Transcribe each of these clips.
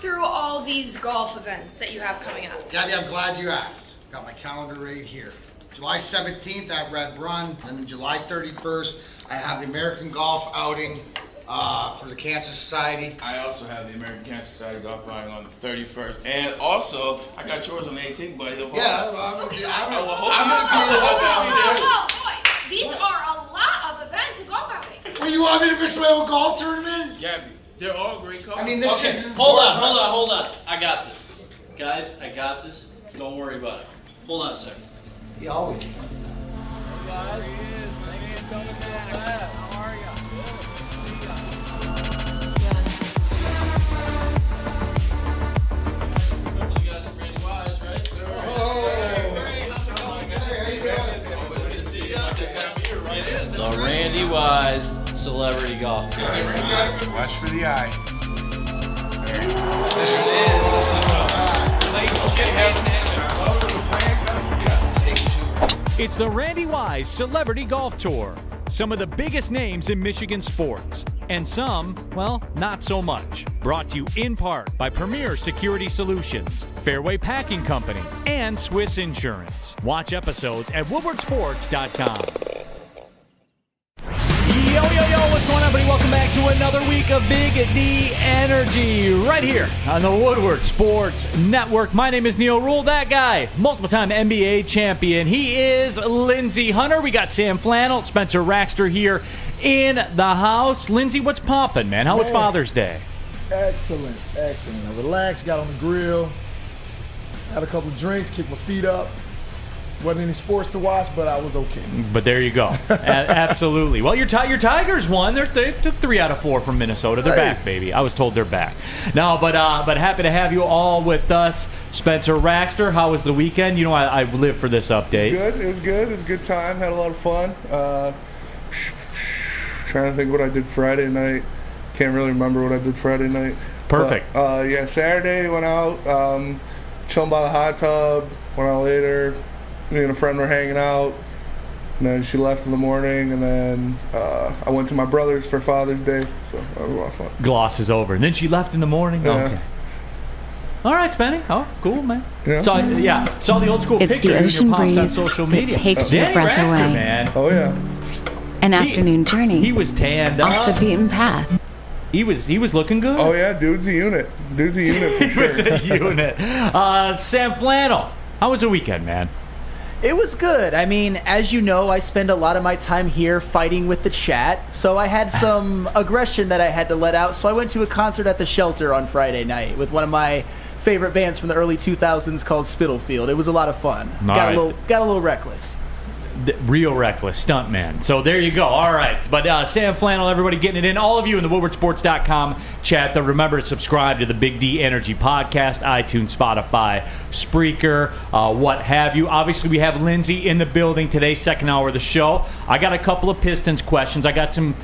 through all these golf events that you have coming up? Gabby, I'm glad you asked. Got my calendar right here. July 17th at Red Run, and then July 31st, I have the American Golf Outing for the Cancer Society. I also have the American Cancer Society golf outing on the 31st, and also I got yours on the 18th, buddy. Yeah, I'm gonna be there. Whoa, boys, these are a lot of events and golf outings. Well, you want me to miss my own golf tournament? Gabby, they're all great calls. I mean, this is... Hold on. I got this. Guys, I got this. Don't worry about it. Hold on a second. He always... Hey guys, coming so fast. How are ya? Remember the guys from Randy Wise, right? Sir. The Randy Wise Celebrity Golf Tour. Watch for the eye. It's the Randy Wise Celebrity Golf Tour. Some of the biggest names in Michigan sports. And some, well, not so much. Brought to you in part by Premier Security Solutions, Fairway Packing Company, and Swiss Insurance. Watch episodes at woodwardsports.com. Yo, what's going on, everybody? Welcome back to another week of Big D Energy right here on the Woodward Sports Network. My name is Neal, Ruhl, that guy, multiple-time NBA champion. He is Lindsey Hunter. We got Sam Flannel, Spencer Raxter here in the house. Lindsey, what's popping, man? How was Father's Day? Excellent. I relaxed, got on the grill, had a couple of drinks, kicked my feet up. Wasn't any sports to watch, but I was okay. But there you go. Absolutely. Well, your Tigers won. They took 3 out of 4 from Minnesota. They're back, baby. I was told they're back. No, but happy to have you all with us. Spencer Raxter, how was the weekend? You know, I live for this update. It was good. It was a good time. Had a lot of fun. Trying to think what I did Friday night. Can't really remember what I did Friday night. Perfect. But, Saturday went out, chilling by the hot tub. Went out later. Me and a friend were hanging out, and then she left in the morning, and then I went to my brother's for Father's Day, so that was a lot of fun. Gloss is over. And then she left in the morning? Yeah. Okay. All right, Spenny. Oh, cool, man. Yeah. Saw the old school It's picture the in ocean your pops on breeze social that media. takes your Danny breath Raxter, away. man. Oh, yeah. An afternoon journey He was tanned off up. the beaten path. He was looking good. Oh, yeah, dude's a unit. For He sure. was a unit. Sam Flannel, how was the weekend, man? It was good. I mean, as you know, I spend a lot of my time here fighting with the chat, so I had some aggression that I had to let out, so I went to a concert at the Shelter on Friday night with one of my favorite bands from the early 2000s called Spitalfield. It was a lot of fun. Got a little reckless. Real reckless stuntman. So there you go. All right. But Sam Flannel, everybody getting it in. All of you in the woodwardsports.com chat, though, remember to subscribe to the Big D Energy Podcast, iTunes, Spotify, Spreaker, what have you. Obviously, we have Lindsey in the building today, second hour of the show. I got a couple of Pistons questions. I got some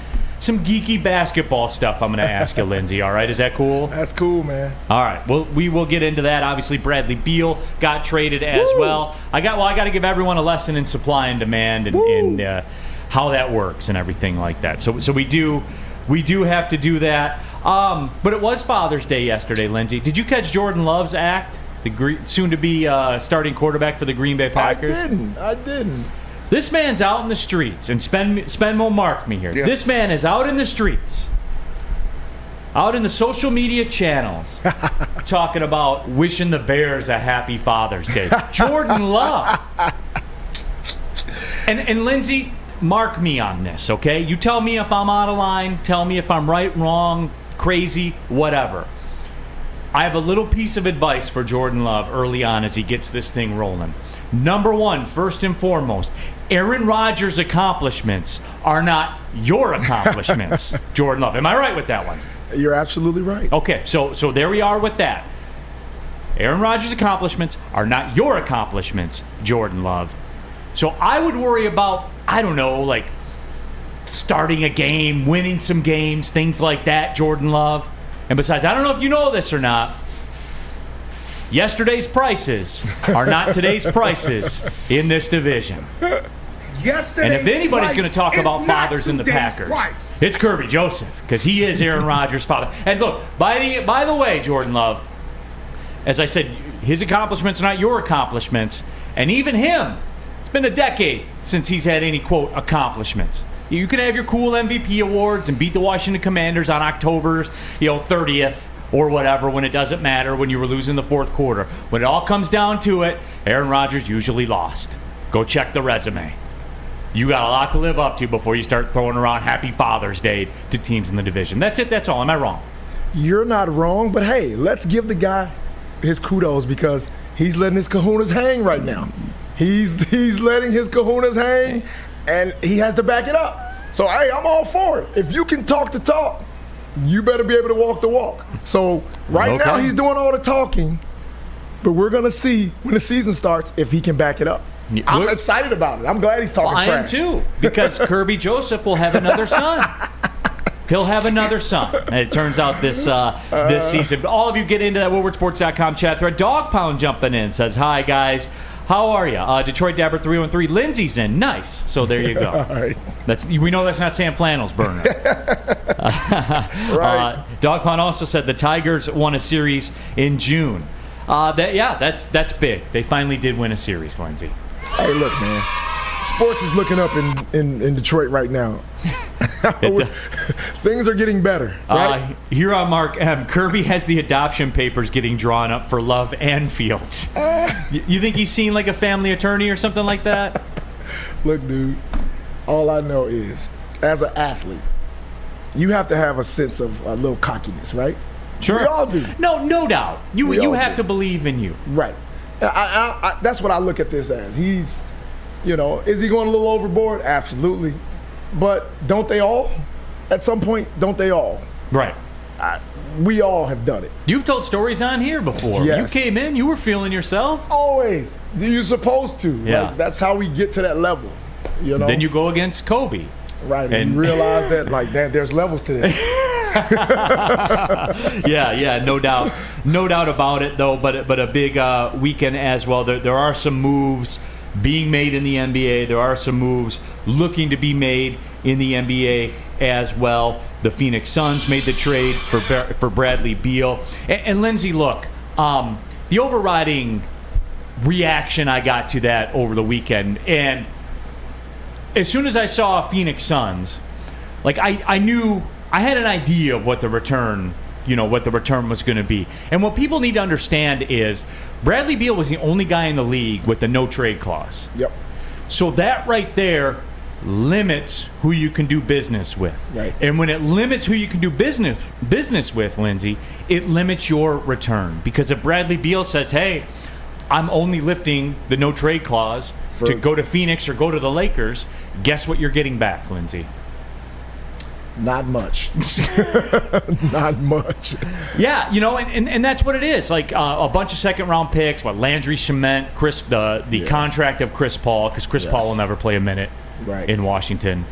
geeky basketball stuff I'm going to ask you, Lindsey. All right, is that cool? That's cool, man. All right, well, we will get into that. Obviously, Bradley Beal got traded as well. I got to give everyone a lesson in supply and demand and how that works and everything like that. So we do have to do that. But it was Father's Day yesterday, Lindsey. Did you catch Jordan Love's act? The soon-to-be starting quarterback for the Green Bay Packers. I didn't. This man's out in the streets, and Spen will mark me here. Yeah. This man is out in the streets, out in the social media channels, talking about wishing the Bears a happy Father's Day. Jordan Love. And Lindsey, mark me on this, okay? You tell me if I'm out of line, tell me if I'm right, wrong, crazy, whatever. I have a little piece of advice for Jordan Love early on as he gets this thing rolling. Number one, first and foremost, Aaron Rodgers' accomplishments are not your accomplishments, Jordan Love. Am I right with that one? You're absolutely right. Okay, so there we are with that. Aaron Rodgers' accomplishments are not your accomplishments, Jordan Love. So I would worry about, I don't know, like starting a game, winning some games, things like that, Jordan Love. And besides, I don't know if you know this or not, yesterday's prices are not today's prices in this division. And if anybody's going to talk about fathers in the Packers, it's Kirby Joseph, because he is Aaron Rodgers' father. And look, by the way, Jordan Love, as I said, his accomplishments are not your accomplishments. And even him, it's been a decade since he's had any, quote, accomplishments. You can have your cool MVP awards and beat the Washington Commanders on October 30th or whatever when it doesn't matter, when you were losing the fourth quarter. When it all comes down to it, Aaron Rodgers usually lost. Go check the resume. You got a lot to live up to before you start throwing around Happy Father's Day to teams in the division. That's it. That's all. Am I wrong? You're not wrong, but hey, let's give the guy his kudos because he's letting his kahunas hang right now. He's letting his kahunas hang, and he has to back it up. So, hey, I'm all for it. If you can talk the talk, you better be able to walk the walk. So, right now, he's doing all the talking, but we're going to see when the season starts if he can back it up. I'm excited about it. I'm glad he's talking trash. I am too, because Kirby Joseph will have another son. He'll have another son. And it turns out this season. All of you get into that WoodwardSports.com chat thread. Dog Pound jumping in says, hi, guys. How are you? Detroit Dabber 313. Lindsey's in. Nice. So there you go. All right. We know that's not Sam Flannel's burner. Right. Dog Pound also said the Tigers won a series in June. That's big. They finally did win a series, Lindsey. Hey, look, man. Sports is looking up in Detroit right now. Things are getting better. Right? Here on Mark M, Kirby has the adoption papers getting drawn up for Love and Fields. You think he's seen like a family attorney or something like that? Look, dude, all I know is, as an athlete, you have to have a sense of a little cockiness, right? Sure. We all do. No doubt. You have to believe in you. Right. I that's what I look at this as. He's, is he going a little overboard? Absolutely. But don't they all? At some point, don't they all? Right. We all have done it. You've told stories on here before. Yes. You came in, you were feeling yourself. Always. You're supposed to. Yeah. Like, that's how we get to that level. Then you go against Kobe. Right. And you realize that there's levels to this. Yeah, no doubt about it though. But a big weekend as well. There are some moves being made in the NBA. There are some moves looking to be made in the NBA as well. The Phoenix Suns made the trade for Bradley Beal. And Lindsey, look, the overriding reaction I got to that over the weekend, and as soon as I saw Phoenix Suns, like I knew. I had an idea of what the return was going to be. And what people need to understand is Bradley Beal was the only guy in the league with the no trade clause. Yep. So that right there limits who you can do business with. Right. And when it limits who you can do business with, Lindsey, it limits your return. Because if Bradley Beal says, hey, I'm only lifting the no trade clause to go to Phoenix or go to the Lakers, guess what you're getting back, Lindsey? Not much. Not much. Yeah, and that's what it is. Like a bunch of second-round picks, Landry Shamet, the contract of Chris Paul, because Chris Paul will never play a minute in Washington.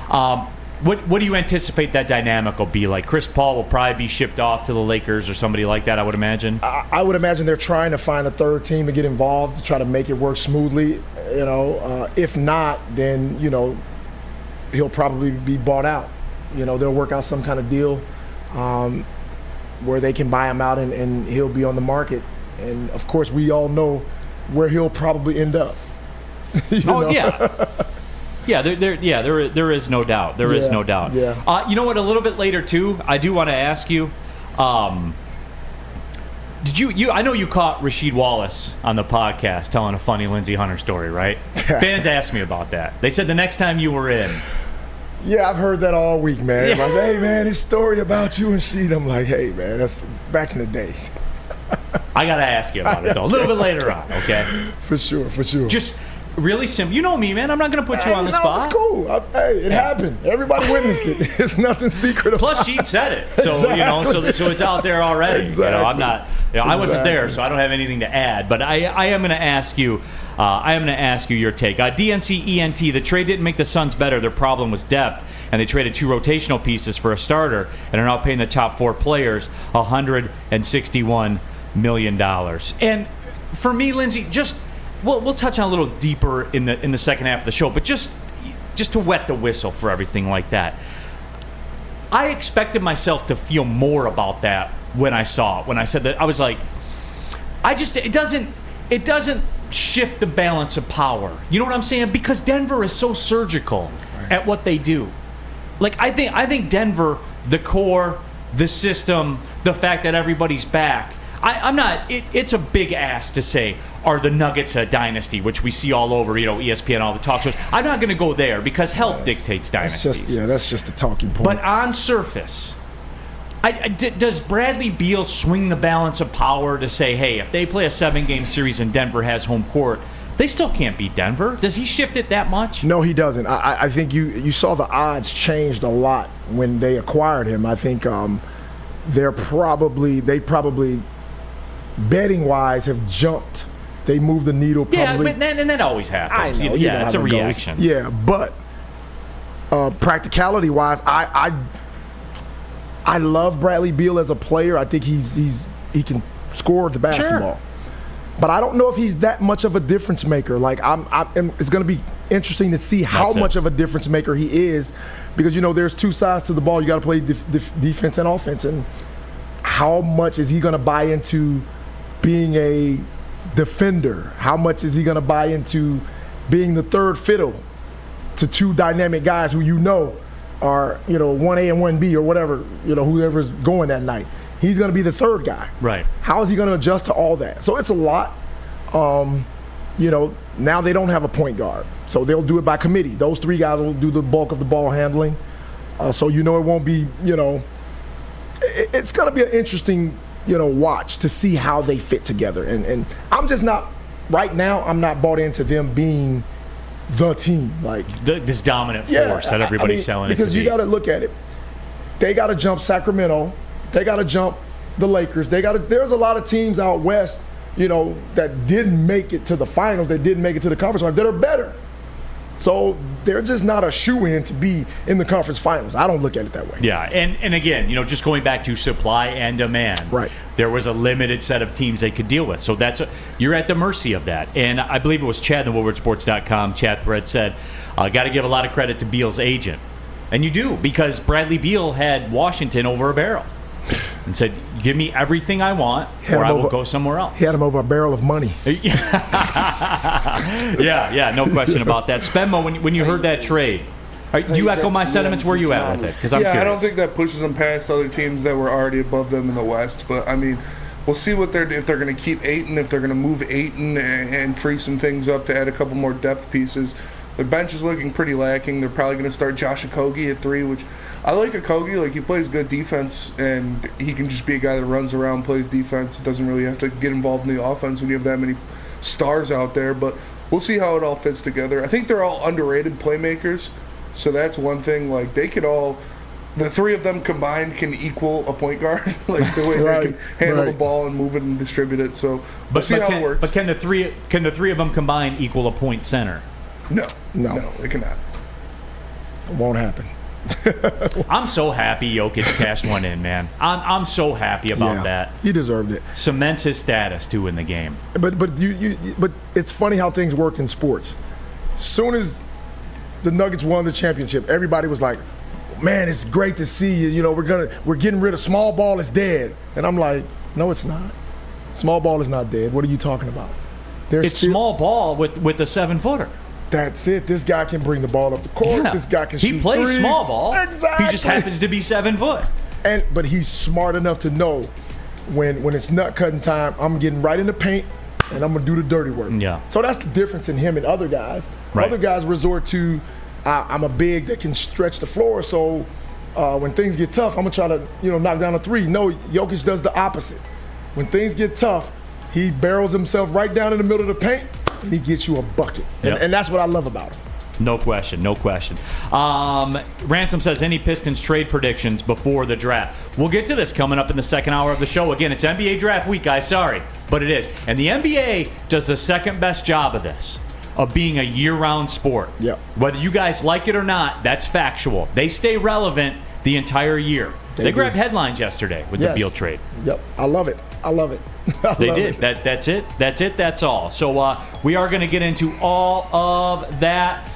What do you anticipate that dynamic will be like? Chris Paul will probably be shipped off to the Lakers or somebody like that, I would imagine. I would imagine they're trying to find a third team to get involved, to try to make it work smoothly. If not, then, he'll probably be bought out. They'll work out some kind of deal where they can buy him out and he'll be on the market. And, of course, we all know where he'll probably end up. Yeah, there is no doubt. There is no doubt. Yeah. You know what? A little bit later, too, I do want to ask you, did you I know you caught Rasheed Wallace on the podcast telling a funny Lindsey Hunter story, right? Fans asked me about that. They said the next time you were in. Yeah, I've heard that all week, man. I say, hey, man, this story about you and Sheed. I'm like, hey, man, that's back in the day. I got to ask you about it, though, a little bit later on, okay? For sure. Just really simple. You know me, man. I'm not going to put you on the spot. It's cool. It happened. Everybody witnessed it. It's nothing secret about it. Plus, Sheed said it. So, Exactly. So it's out there already. Exactly. I'm not, I wasn't there, so I don't have anything to add. But I am going to ask you, your take. DNC ENT, the trade didn't make the Suns better. Their problem was depth, and they traded 2 rotational pieces for a starter and are now paying the top 4 players $161 million. And for me, Lindsey, we'll touch on a little deeper in the second half of the show, but just to wet the whistle for everything like that. I expected myself to feel more about that when I saw it. When I said that, I was like, it doesn't shift the balance of power. You know what I'm saying? Because Denver is so surgical at what they do. Like I think Denver, the core, the system, the fact that everybody's back. I'm not. It's a big ask to say, are the Nuggets a dynasty, which we see all over, ESPN, all the talk shows. I'm not going to go there because health dictates dynasties. That's just a talking point. But on surface, does Bradley Beal swing the balance of power to say, hey, if they play a 7-game series and Denver has home court, they still can't beat Denver? Does he shift it that much? No, he doesn't. I think you saw the odds changed a lot when they acquired him. I think they probably betting wise have jumped. They moved the needle probably. Yeah, but that always happens. I know. It's a reaction. Goes. Yeah, but practicality wise, I love Bradley Beal as a player. I think he can score the basketball. Sure. But I don't know if he's that much of a difference maker. Like it's going to be interesting to see how much of a difference maker he is, because there's two sides to the ball. You got to play defense and offense, and how much is he going to buy into being a defender? How much is he going to buy into being the third fiddle to two dynamic guys who are 1A and 1B or whatever, whoever's going that night? He's going to be the third guy. Right. How is he going to adjust to all that? So it's a lot. Now they don't have a point guard, so they'll do it by committee. Those three guys will do the bulk of the ball handling. So it won't be, it's going to be an interesting, watch to see how they fit together. And I'm just not, right now, I'm not bought into them being the team. Like this dominant force that everybody's selling it to be. Because you got to look at it. They got to jump Sacramento. They got to jump the Lakers. There's a lot of teams out west, that didn't make it to the finals. They didn't make it to the conference finals that are better. So they're just not a shoo-in to be in the conference finals. I don't look at it that way. Yeah, and again, just going back to supply and demand. Right. There was a limited set of teams they could deal with. So you're at the mercy of that. And I believe it was Chad in the WoodwardSports.com chat thread said, got to give a lot of credit to Beal's agent. And you do, because Bradley Beal had Washington over a barrel and said, give me everything I want or I will go somewhere else. He had him over a barrel of money. Yeah, no question about that. Spenmo, when you heard that trade, do you echo my sentiments? Where you at with it? Because I'm curious. I don't think that pushes them past other teams that were already above them in the West. But, we'll see if they're going to keep Ayton, if they're going to move Ayton and free some things up to add a couple more depth pieces. The bench is looking pretty lacking. They're probably going to start Josh Okogie at 3, which I like Okogie. Like, he plays good defense, and he can just be a guy that runs around, plays defense. Doesn't really have to get involved in the offense when you have that many stars out there. But we'll see how it all fits together. I think they're all underrated playmakers, so that's one thing. Like, they could all – the three of them combined can equal a point guard, like the way they can handle the ball and move it and distribute it. So we'll see how it works. But can the three of them combined equal a point center? No, it cannot. It won't happen. I'm so happy Jokic cashed one in, man. I'm so happy about that. He deserved it. Cements his status too in the game. But it's funny how things work in sports. Soon as the Nuggets won the championship, everybody was like, "Man, it's great to see you. We're getting rid of small ball is dead." And I'm like, "No, it's not. Small ball is not dead. What are you talking about? It's small ball with the 7-footer." That's it. This guy can bring the ball up the court. Yeah. This guy can shoot He plays threes. small ball. Exactly. He just happens to be 7 foot. But he's smart enough to know when it's nut cutting time, I'm getting right in the paint and I'm gonna do the dirty work. Yeah. So that's the difference in him and other guys. Right. Other guys resort to, I'm a big that can stretch the floor. So when things get tough, I'm gonna try to knock down a 3. No, Jokic does the opposite. When things get tough, he barrels himself right down in the middle of the paint. And he gets you a bucket. And that's what I love about him. No question. Ransom says, any Pistons trade predictions before the draft? We'll get to this coming up in the second hour of the show. Again, it's NBA draft week, guys. Sorry, but it is. And the NBA does the second best job of this, of being a year-round sport. Yep. Whether you guys like it or not, that's factual. They stay relevant the entire year. They grabbed headlines yesterday with the Beal trade. Yep. I love it. They did. That's it. That's all. So we are going to get into all of that.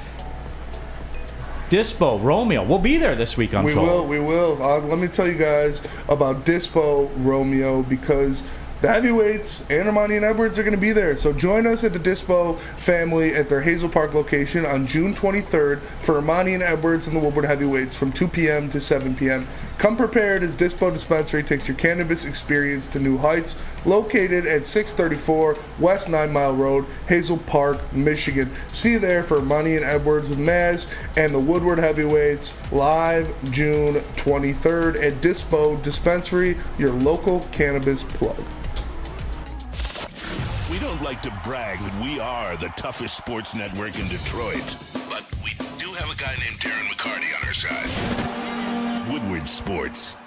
Dispo, Romeo, we'll be there this week, I'm told. We will. Let me tell you guys about Dispo, Romeo, because the heavyweights, Ermanni and Edwards, are going to be there. So join us at the Dispo family at their Hazel Park location on June 23rd for Ermanni and Edwards and the Woodward heavyweights from 2 p.m. to 7 p.m. Come prepared as Dispo Dispensary takes your cannabis experience to new heights. Located at 634 West 9 Mile Road, Hazel Park, Michigan. See you there for Ermanni and Edwards with Maz and the Woodward heavyweights live June 23rd at Dispo Dispensary, your local cannabis plug. We don't like to brag that we are the toughest sports network in Detroit, but we do have a guy named Darren McCarty on our side. Woodward Sports.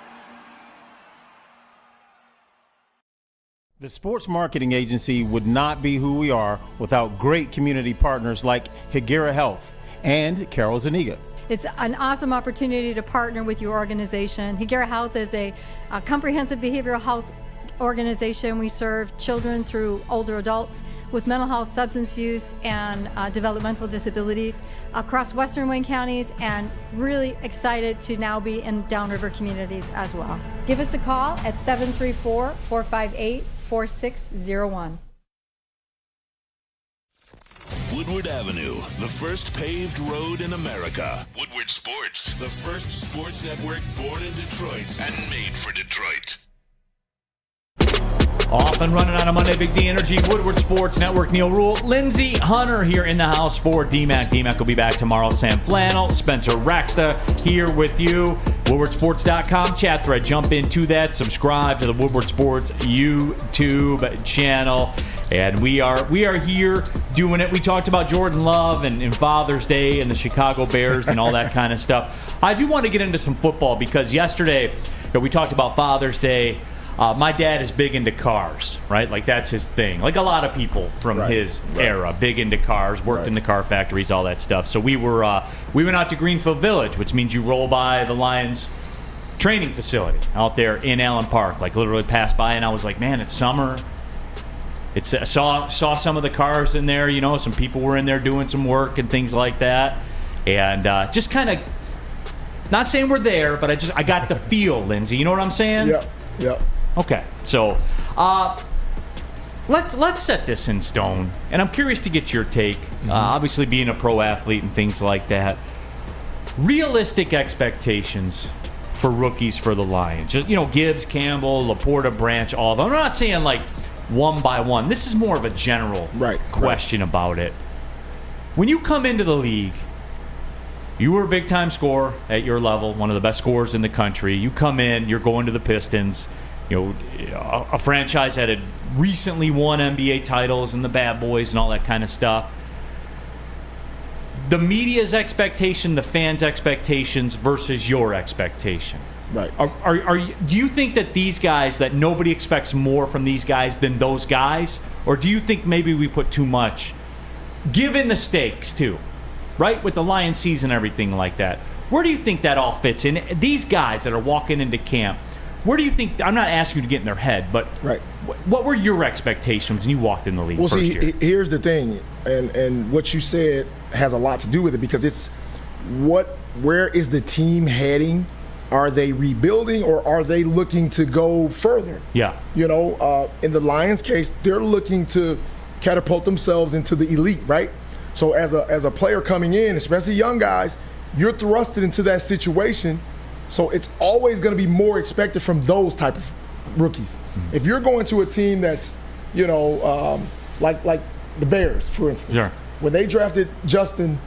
The sports marketing agency would not be who we are without great community partners like Higuera Health and Carol Zaniga. It's an awesome opportunity to partner with your organization. Higuera Health is a comprehensive behavioral health organization. We serve children through older adults with mental health, substance use, and developmental disabilities across Western Wayne counties, and really excited to now be in downriver communities as well. Give us a call at 734-458-4601. Woodward Avenue, the first paved road in America. Woodward Sports, the first sports network born in Detroit and made for Detroit. Off and running on a Monday, Big D Energy, Woodward Sports Network, Neal, Ruhl, Lindsey, Hunter here in the house for DMAC. DMAC will be back tomorrow. Sam Flannel, Spencer Raxta here with you. WoodwardSports.com chat thread. Jump into that. Subscribe to the Woodward Sports YouTube channel. And we are here doing it. We talked about Jordan Love and Father's Day and the Chicago Bears and all that kind of stuff. I do want to get into some football because yesterday we talked about Father's Day. My dad is big into cars, right? Like, that's his thing. Like a lot of people from his era, big into cars, worked in the car factories, all that stuff. So we went out to Greenfield Village, which means you roll by the Lions training facility out there in Allen Park. Like, literally passed by, and I was like, man, it's summer. I saw some of the cars in there. You know, some people were in there doing some work and things like that. And just kind of, not saying we're there, but I got the feel, Lindsey. You know what I'm saying? Yep. Okay, so let's set this in stone, and I'm curious to get your take. Obviously, being a pro athlete and things like that, realistic expectations for rookies for the Lions. Just, Gibbs, Campbell, Laporta, Branch, all of them. I'm not saying like one by one. This is more of a general question about it. When you come into the league, you were a big-time scorer at your level, one of the best scorers in the country. You come in, you're going to the Pistons. A franchise that had recently won NBA titles and the Bad Boys and all that kind of stuff. The media's expectation, the fans' expectations versus your expectation. Right. Do you think that these guys, that nobody expects more from these guys than those guys? Or do you think maybe we put too much, given the stakes too, right? With the Lions season and everything like that. Where do you think that all fits in? These guys that are walking into camp, where do you think, I'm not asking you to get in their head, but what were your expectations when you walked in the league first year? Here's the thing, and what you said has a lot to do with it, because it's where is the team heading? Are they rebuilding, or are they looking to go further? Yeah. In the Lions case, they're looking to catapult themselves into the elite, right? So as a player coming in, especially young guys, you're thrusted into that situation. So it's always going to be more expected from those type of rookies. Mm-hmm. If you're going to a team that's, like the Bears, for instance, when they drafted Justin,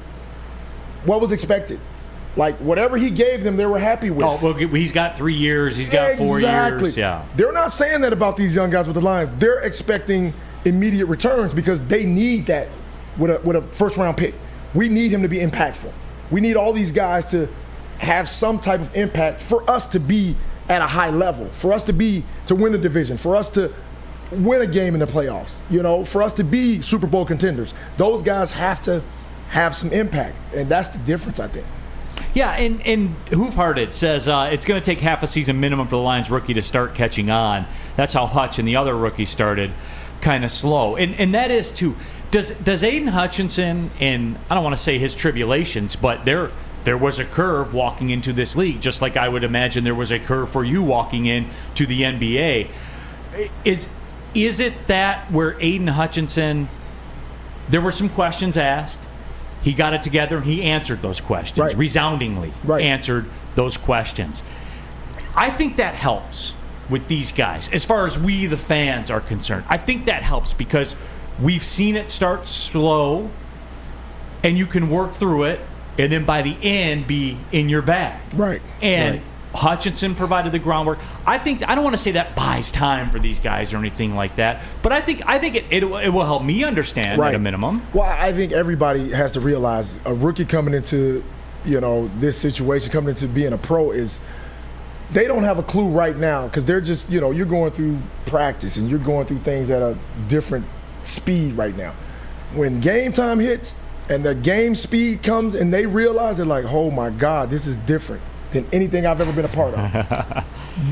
what was expected? Like, whatever he gave them, they were happy with. Oh, well, he's got 3 years. He's got 4 years. Yeah. They're not saying that about these young guys with the Lions. They're expecting immediate returns because they need that with a first-round pick. We need him to be impactful. We need all these guys to have some type of impact for us to be at a high level, for us to win the division, for us to win a game in the playoffs, for us to be Super Bowl contenders. Those guys have to have some impact, and that's the difference, I think. Yeah, and Hoofhearted says it's going to take half a season minimum for the Lions rookie to start catching on. That's how Hutch and the other rookies started kind of slow. And that is too. Does Aiden Hutchinson, and I don't want to say his tribulations, but there was a curve walking into this league, just like I would imagine there was a curve for you walking into the NBA. Is it that where Aiden Hutchinson, there were some questions asked, he got it together and he answered those questions, resoundingly answered those questions. I think that helps with these guys as far as we, the fans, are concerned. I think that helps because we've seen it start slow and you can work through it and then by the end be in your bag. And Hutchinson provided the groundwork. I don't want to say that buys time for these guys or anything like that, but I think it will help me understand at a minimum. Well, I think everybody has to realize a rookie coming into, this situation, coming into being a pro is they don't have a clue right now because they're just, you're going through practice and you're going through things at a different speed right now. When game time hits and the game speed comes and they realize they're like, oh my God, this is different than anything I've ever been a part of.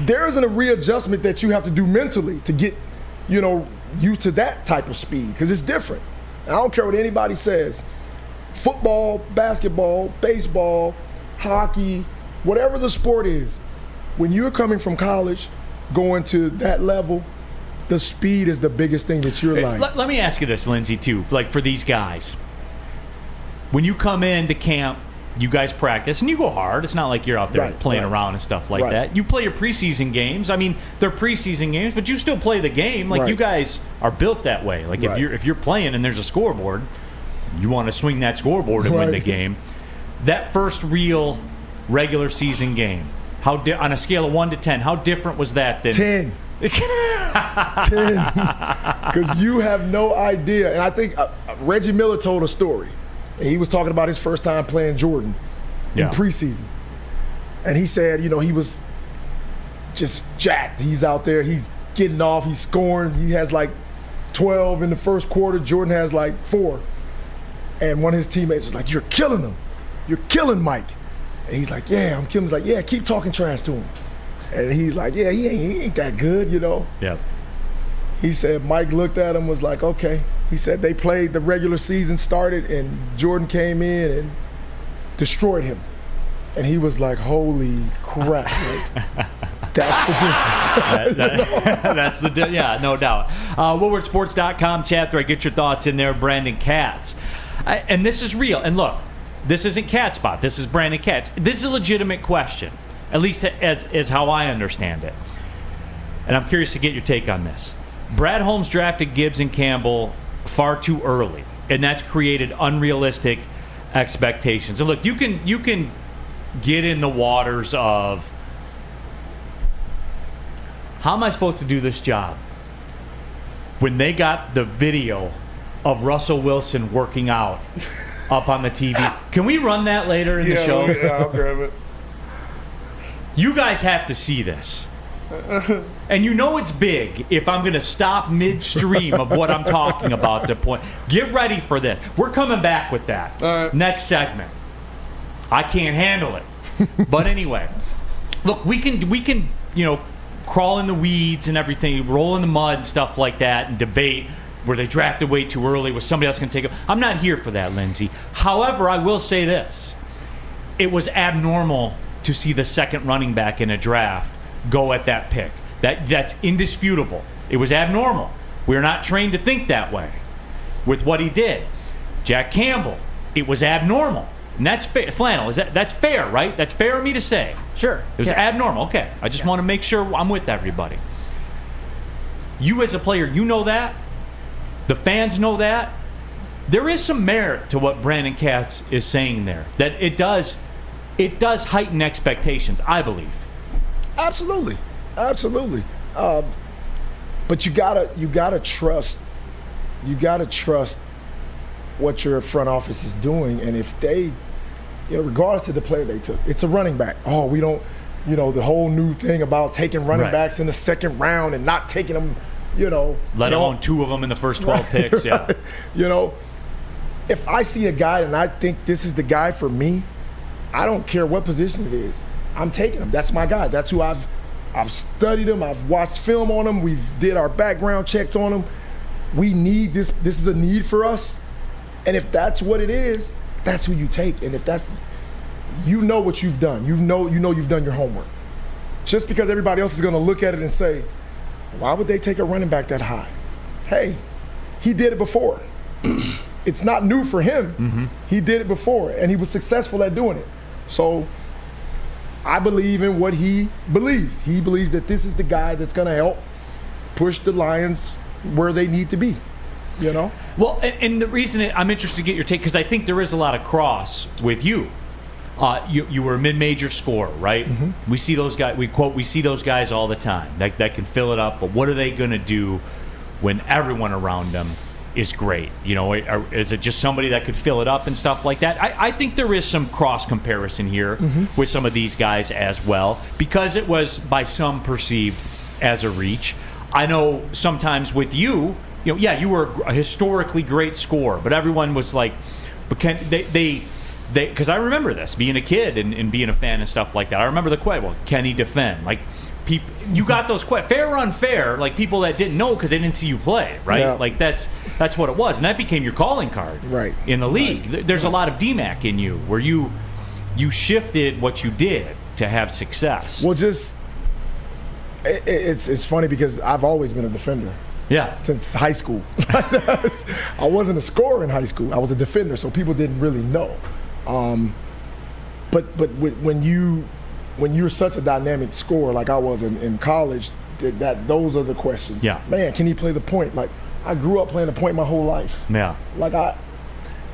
There isn't a readjustment that you have to do mentally to get, used to that type of speed because it's different. I don't care what anybody says. Football, basketball, baseball, hockey, whatever the sport is, when you're coming from college, going to that level, the speed is the biggest thing that you're like. Let me ask you this, Lindsey, too. Like for these guys, when you come into camp, you guys practice and you go hard. It's not like you're out there playing around and stuff like that. You play your preseason games. I mean, they're preseason games, but you still play the game. Like you guys are built that way. Like if you're playing and there's a scoreboard, you want to swing that scoreboard and win the game. That first real regular season game, on a scale of 1 to 10, how different was that than 10? 10, because you have no idea. And I think Reggie Miller told a story. He was talking about his first time playing Jordan in preseason. And he said, he was just jacked. He's out there, he's getting off, he's scoring. He has like 12 in the first quarter. Jordan has like 4. And one of his teammates was like, you're killing him. You're killing Mike. And he's like, yeah, I'm killing him. He's like, yeah, keep talking trash to him. And he's like, yeah, he ain't that good, Yeah. He said Mike looked at him, was like, okay. He said they played, the regular season started, and Jordan came in and destroyed him. And he was like, holy crap. That's the difference. Yeah, no doubt. WoodwardSports.com chat thread. Get your thoughts in there, Brandon Katz. And this is real. And look, this isn't Cat Spot. This is Brandon Katz. This is a legitimate question, at least as how I understand it. And I'm curious to get your take on this. Brad Holmes drafted Gibbs and Campbell far too early, and that's created unrealistic expectations. And look, you can get in the waters of how am I supposed to do this job when they got the video of Russell Wilson working out up on the TV. Can we run that later in the show? Yeah, I'll grab it. You guys have to see this. And it's big if I'm going to stop midstream of what I'm talking about to point. Get ready for this. We're coming back with that next segment. I can't handle it. But anyway, look, we can crawl in the weeds and everything, roll in the mud and stuff like that and debate were they drafted way too early, was somebody else going to take them? I'm not here for that, Lindsey. However, I will say this. It was abnormal to see the second running back in a draft go at that pick. That's indisputable. It was abnormal. We're not trained to think that way with what he did. Jack Campbell, it was abnormal. And that's fair. Flannel, that's fair, right? That's fair of me to say. Sure. It was abnormal. Okay. I just want to make sure I'm with everybody. You as a player, you know that. The fans know that. There is some merit to what Brandon Katz is saying there. That it does heighten expectations, I believe. Absolutely. But you gotta trust what your front office is doing, and if they, regardless of the player they took, it's a running back. Oh, we don't, the whole new thing about taking running backs in the second round and not taking them, let alone 2 of them in the first 12 picks. Yeah. If I see a guy and I think this is the guy for me, I don't care what position it is. I'm taking him. That's my guy. That's who I've studied him. I've watched film on him. We've did our background checks on him. We need this. This is a need for us. And if that's what it is, that's who you take. And if that's, what you've done. You've done your homework. Just because everybody else is going to look at it and say, Why would they take a running back that high? Hey, he did it before. It's not new for him. Mm-hmm. He did it before, and he was successful at doing it. So I believe in what he believes. He believes that this is the guy that's going to help push the Lions where they need to be, you know? Well, and the reason I'm interested to get your take, because I think there is a lot of cross with you. You were a mid-major scorer, right? Mm-hmm. We see those guys. We see those guys all the time that can fill it up. But what are they going to do when everyone around them is great? You know, is it just somebody that could fill it up and stuff like that? I think there is some cross comparison here with some of these guys as well, because it was by some perceived as a reach. I know sometimes with you know, yeah, you were a historically great scorer, but everyone was like, but can they because I remember this, being a kid and being a fan and stuff like that. I remember the question, well, can he defend? Like, you got those questions, fair or unfair, like people that didn't know because they didn't see you play, right? Yeah. Like that's what it was, and that became your calling card, right, in the league. Right. There's a lot of DMAC in you, where you shifted what you did to have success. Well, just it's funny because I've always been a defender. Yeah. Since high school. I wasn't a scorer in high school. I was a defender, so people didn't really know. But when you're such a dynamic scorer like I was in college, those are the questions. Yeah. Man, can he play the point? Like, I grew up playing the point my whole life. Yeah. Like,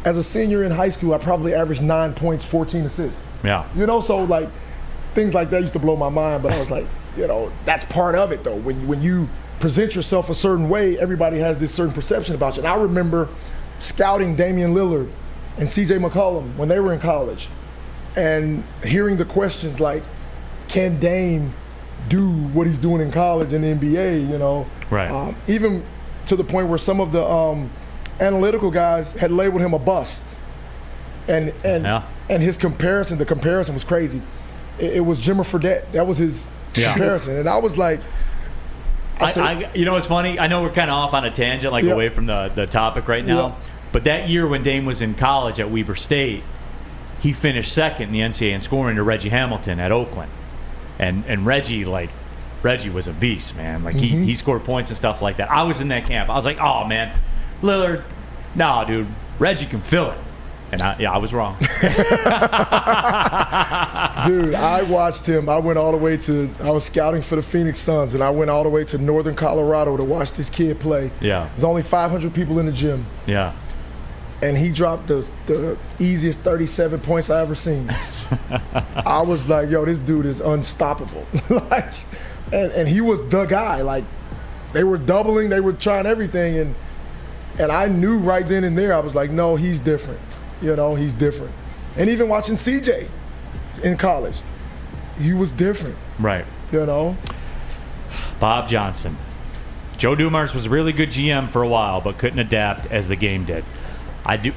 as a senior in high school, I probably averaged 9 points, 14 assists. Yeah. You know, so like things like that used to blow my mind, but I was like, you know, that's part of it though. When you present yourself a certain way, everybody has this certain perception about you. And I remember scouting Damian Lillard and CJ McCollum when they were in college and hearing the questions like, can Dame do what he's doing in college and the NBA, you know? Right. Even to the point where some of the analytical guys had labeled him a bust. And his comparison, the comparison was crazy. It was Jimmer Fredette. That was his comparison. And I was like, you know, it's funny. I know we're kind of off on a tangent, like away from the topic right now. Yeah. But that year when Dame was in college at Weber State, he finished second in the NCAA in scoring to Reggie Hamilton at Oakland. And Reggie was a beast, man. Like he scored points and stuff like that. I was in that camp. I was like, oh man, Lillard, nah, dude, Reggie can fill it. And I was wrong. Dude, I watched him. I was scouting for the Phoenix Suns, and I went all the way to northern Colorado to watch this kid play. Yeah. There's only 500 people in the gym. Yeah. And he dropped the easiest 37 points I ever seen. I was like, yo, this dude is unstoppable. and he was the guy. Like, they were doubling, they were trying everything, and I knew right then and there, I was like, no, he's different. You know, he's different. And even watching CJ in college, he was different. Right. You know? Bob Johnson. Joe Dumars was a really good GM for a while, but couldn't adapt as the game did.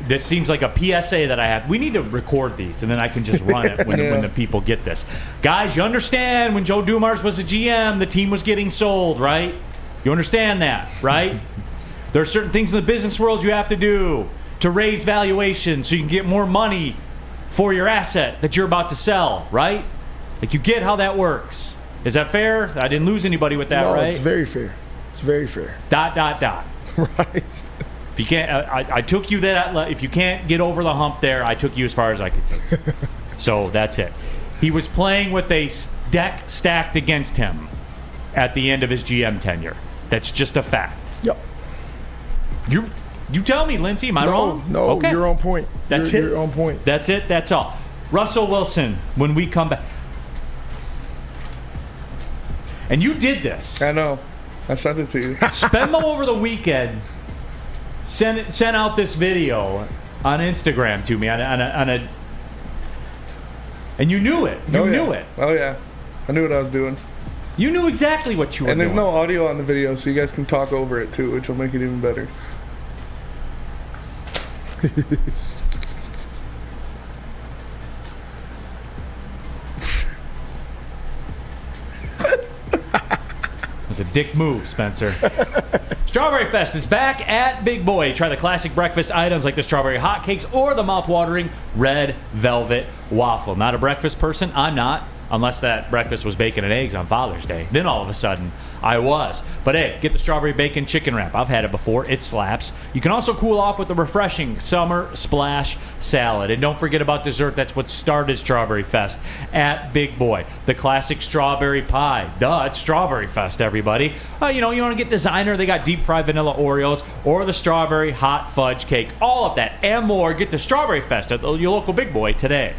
This seems like a PSA that I have. We need to record these, and then I can just run it when the people get this. Guys, you understand when Joe Dumars was a GM, the team was getting sold, right? You understand that, right? There are certain things in the business world you have to do to raise valuation so you can get more money for your asset that you're about to sell, right? Like, you get how that works. Is that fair? I didn't lose anybody with that, right? No, it's very fair. It's very fair. ... Right. If you can't, I took you that. If you can't get over the hump there, I took you as far as I could take. So that's it. He was playing with a deck stacked against him at the end of his GM tenure. That's just a fact. Yep. You tell me, Lindsey. Am I wrong? No, okay. You're on point. You're on point. That's it. That's all. Russell Wilson, when we come back. And you did this. I know. I sent it to you. Spenmo over the weekend sent out this video on Instagram to me on a and you knew it. You knew it. Oh yeah, I knew what I was doing. You knew exactly what you were doing. And there's no audio on the video, so you guys can talk over it too, which will make it even better. It was a dick move, Spencer. Strawberry Fest is back at Big Boy. Try the classic breakfast items like the strawberry hotcakes or the mouth-watering red velvet waffle. Not a breakfast person? I'm not. unless that breakfast was bacon and eggs on Father's Day. Then all of a sudden, I was. But hey, get the strawberry bacon chicken wrap. I've had it before. It slaps. You can also cool off with the refreshing Summer Splash Salad. And don't forget about dessert. That's what started Strawberry Fest at Big Boy. The classic strawberry pie. Duh, it's Strawberry Fest, everybody. You want to get designer? They got deep fried vanilla Oreos or the strawberry hot fudge cake. All of that and more. Get to Strawberry Fest at your local Big Boy today.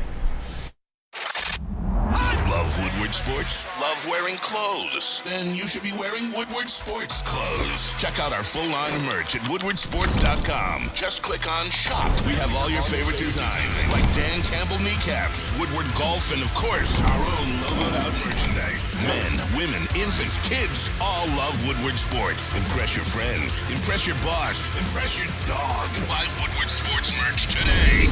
Love Woodward Sports? Love wearing clothes? Then you should be wearing Woodward Sports clothes. Check out our full line of merch at woodwardsports.com. Just click on shop. We have all your favorite designs, like Dan Campbell kneecaps, Woodward golf, and of course, our own logoed out merchandise. Men, women, infants, kids all love Woodward Sports. Impress your friends. Impress your boss. Impress your dog. Buy Woodward Sports merch today.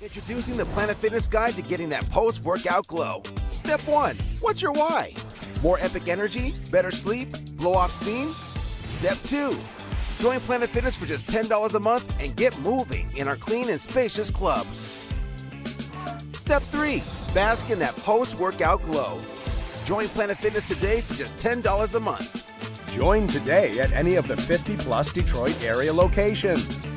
Introducing the Planet Fitness Guide to getting that post-workout glow. Step 1. What's your why? More epic energy? Better sleep? Blow off steam? Step 2. Join Planet Fitness for just $10 a month and get moving in our clean and spacious clubs. Step 3. Bask in that post-workout glow. Join Planet Fitness today for just $10 a month. Join today at any of the 50-plus Detroit area locations.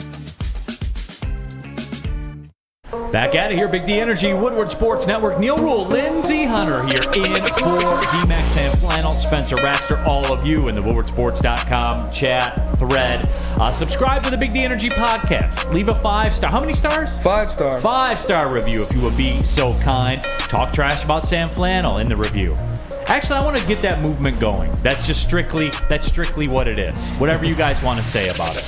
Back at it here, Big D Energy, Woodward Sports Network. Neal Ruhl, Lindsey Hunter here in for D-Mac, Sam Flannel, Spencer Raxter, all of you in the woodwardsports.com chat thread. Subscribe to the Big D Energy podcast. Leave a 5-star. How many stars? 5-star. 5-star review if you would be so kind. Talk trash about Sam Flannel in the review. Actually, I want to get that movement going. That's strictly what it is. Whatever you guys want to say about it.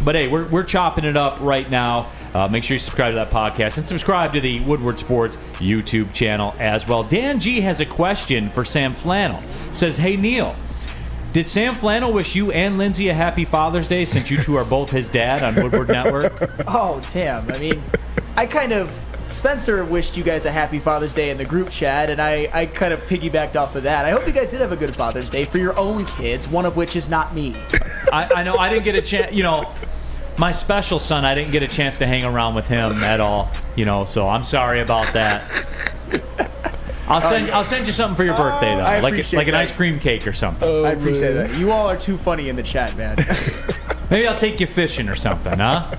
But hey, we're chopping it up right now. Make sure you subscribe to that podcast and subscribe to the Woodward Sports YouTube channel as well. Dan G has a question for Sam Flannel. Says, hey, Neal, did Sam Flannel wish you and Lindsey a happy Father's Day since you two are both his dad on Woodward Network? Oh, Tim. I mean, Spencer wished you guys a happy Father's Day in the group chat, and I kind of piggybacked off of that. I hope you guys did have a good Father's Day for your own kids, one of which is not me. I know I didn't get a chance, my special son, I didn't get a chance to hang around with him at all, so I'm sorry about that. I'll send you something for your birthday, though, like an ice cream cake or something. I appreciate that. You all are too funny in the chat, man. Maybe I'll take you fishing or something, huh?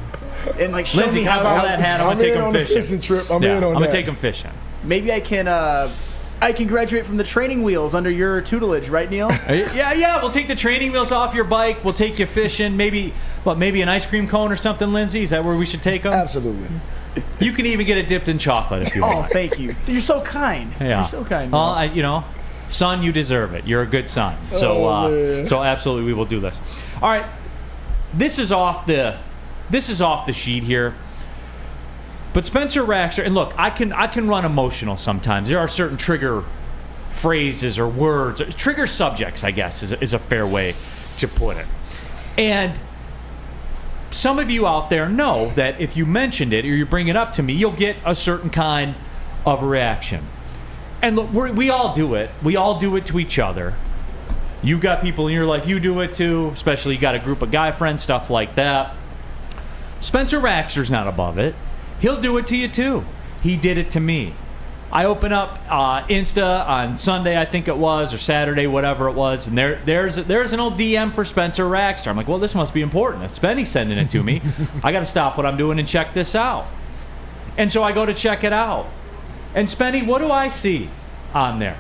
And show Lindsey, me how about that hat? I'm gonna take him fishing. Fishing trip. I'm gonna take him fishing. Maybe I can graduate from the training wheels under your tutelage, right, Neal? Yeah. We'll take the training wheels off your bike. We'll take you fishing. Maybe an ice cream cone or something, Lindsey? Is that where we should take them? Absolutely. You can even get it dipped in chocolate if you want. Oh, thank you. You're so kind. Yeah. You're so kind. Well, son, you deserve it. You're a good son. So, so absolutely, we will do this. All right. This is off the sheet here. But Spencer Raxter, and look, I can run emotional sometimes. There are certain trigger phrases or words, trigger subjects, I guess, is a fair way to put it. And some of you out there know that if you mentioned it or you bring it up to me, you'll get a certain kind of reaction. And look, we all do it. We all do it to each other. You got people in your life you do it to, especially you got a group of guy friends, stuff like that. Spencer Raxter's not above it. He'll do it to you too. He did it to me. I open up Insta on Sunday, I think it was, or Saturday, whatever it was, and there's an old DM for Spencer Raxter. I'm like, well, this must be important. If Spenny's sending it to me, I got to stop what I'm doing and check this out. And so I go to check it out. And Spenny, what do I see on there?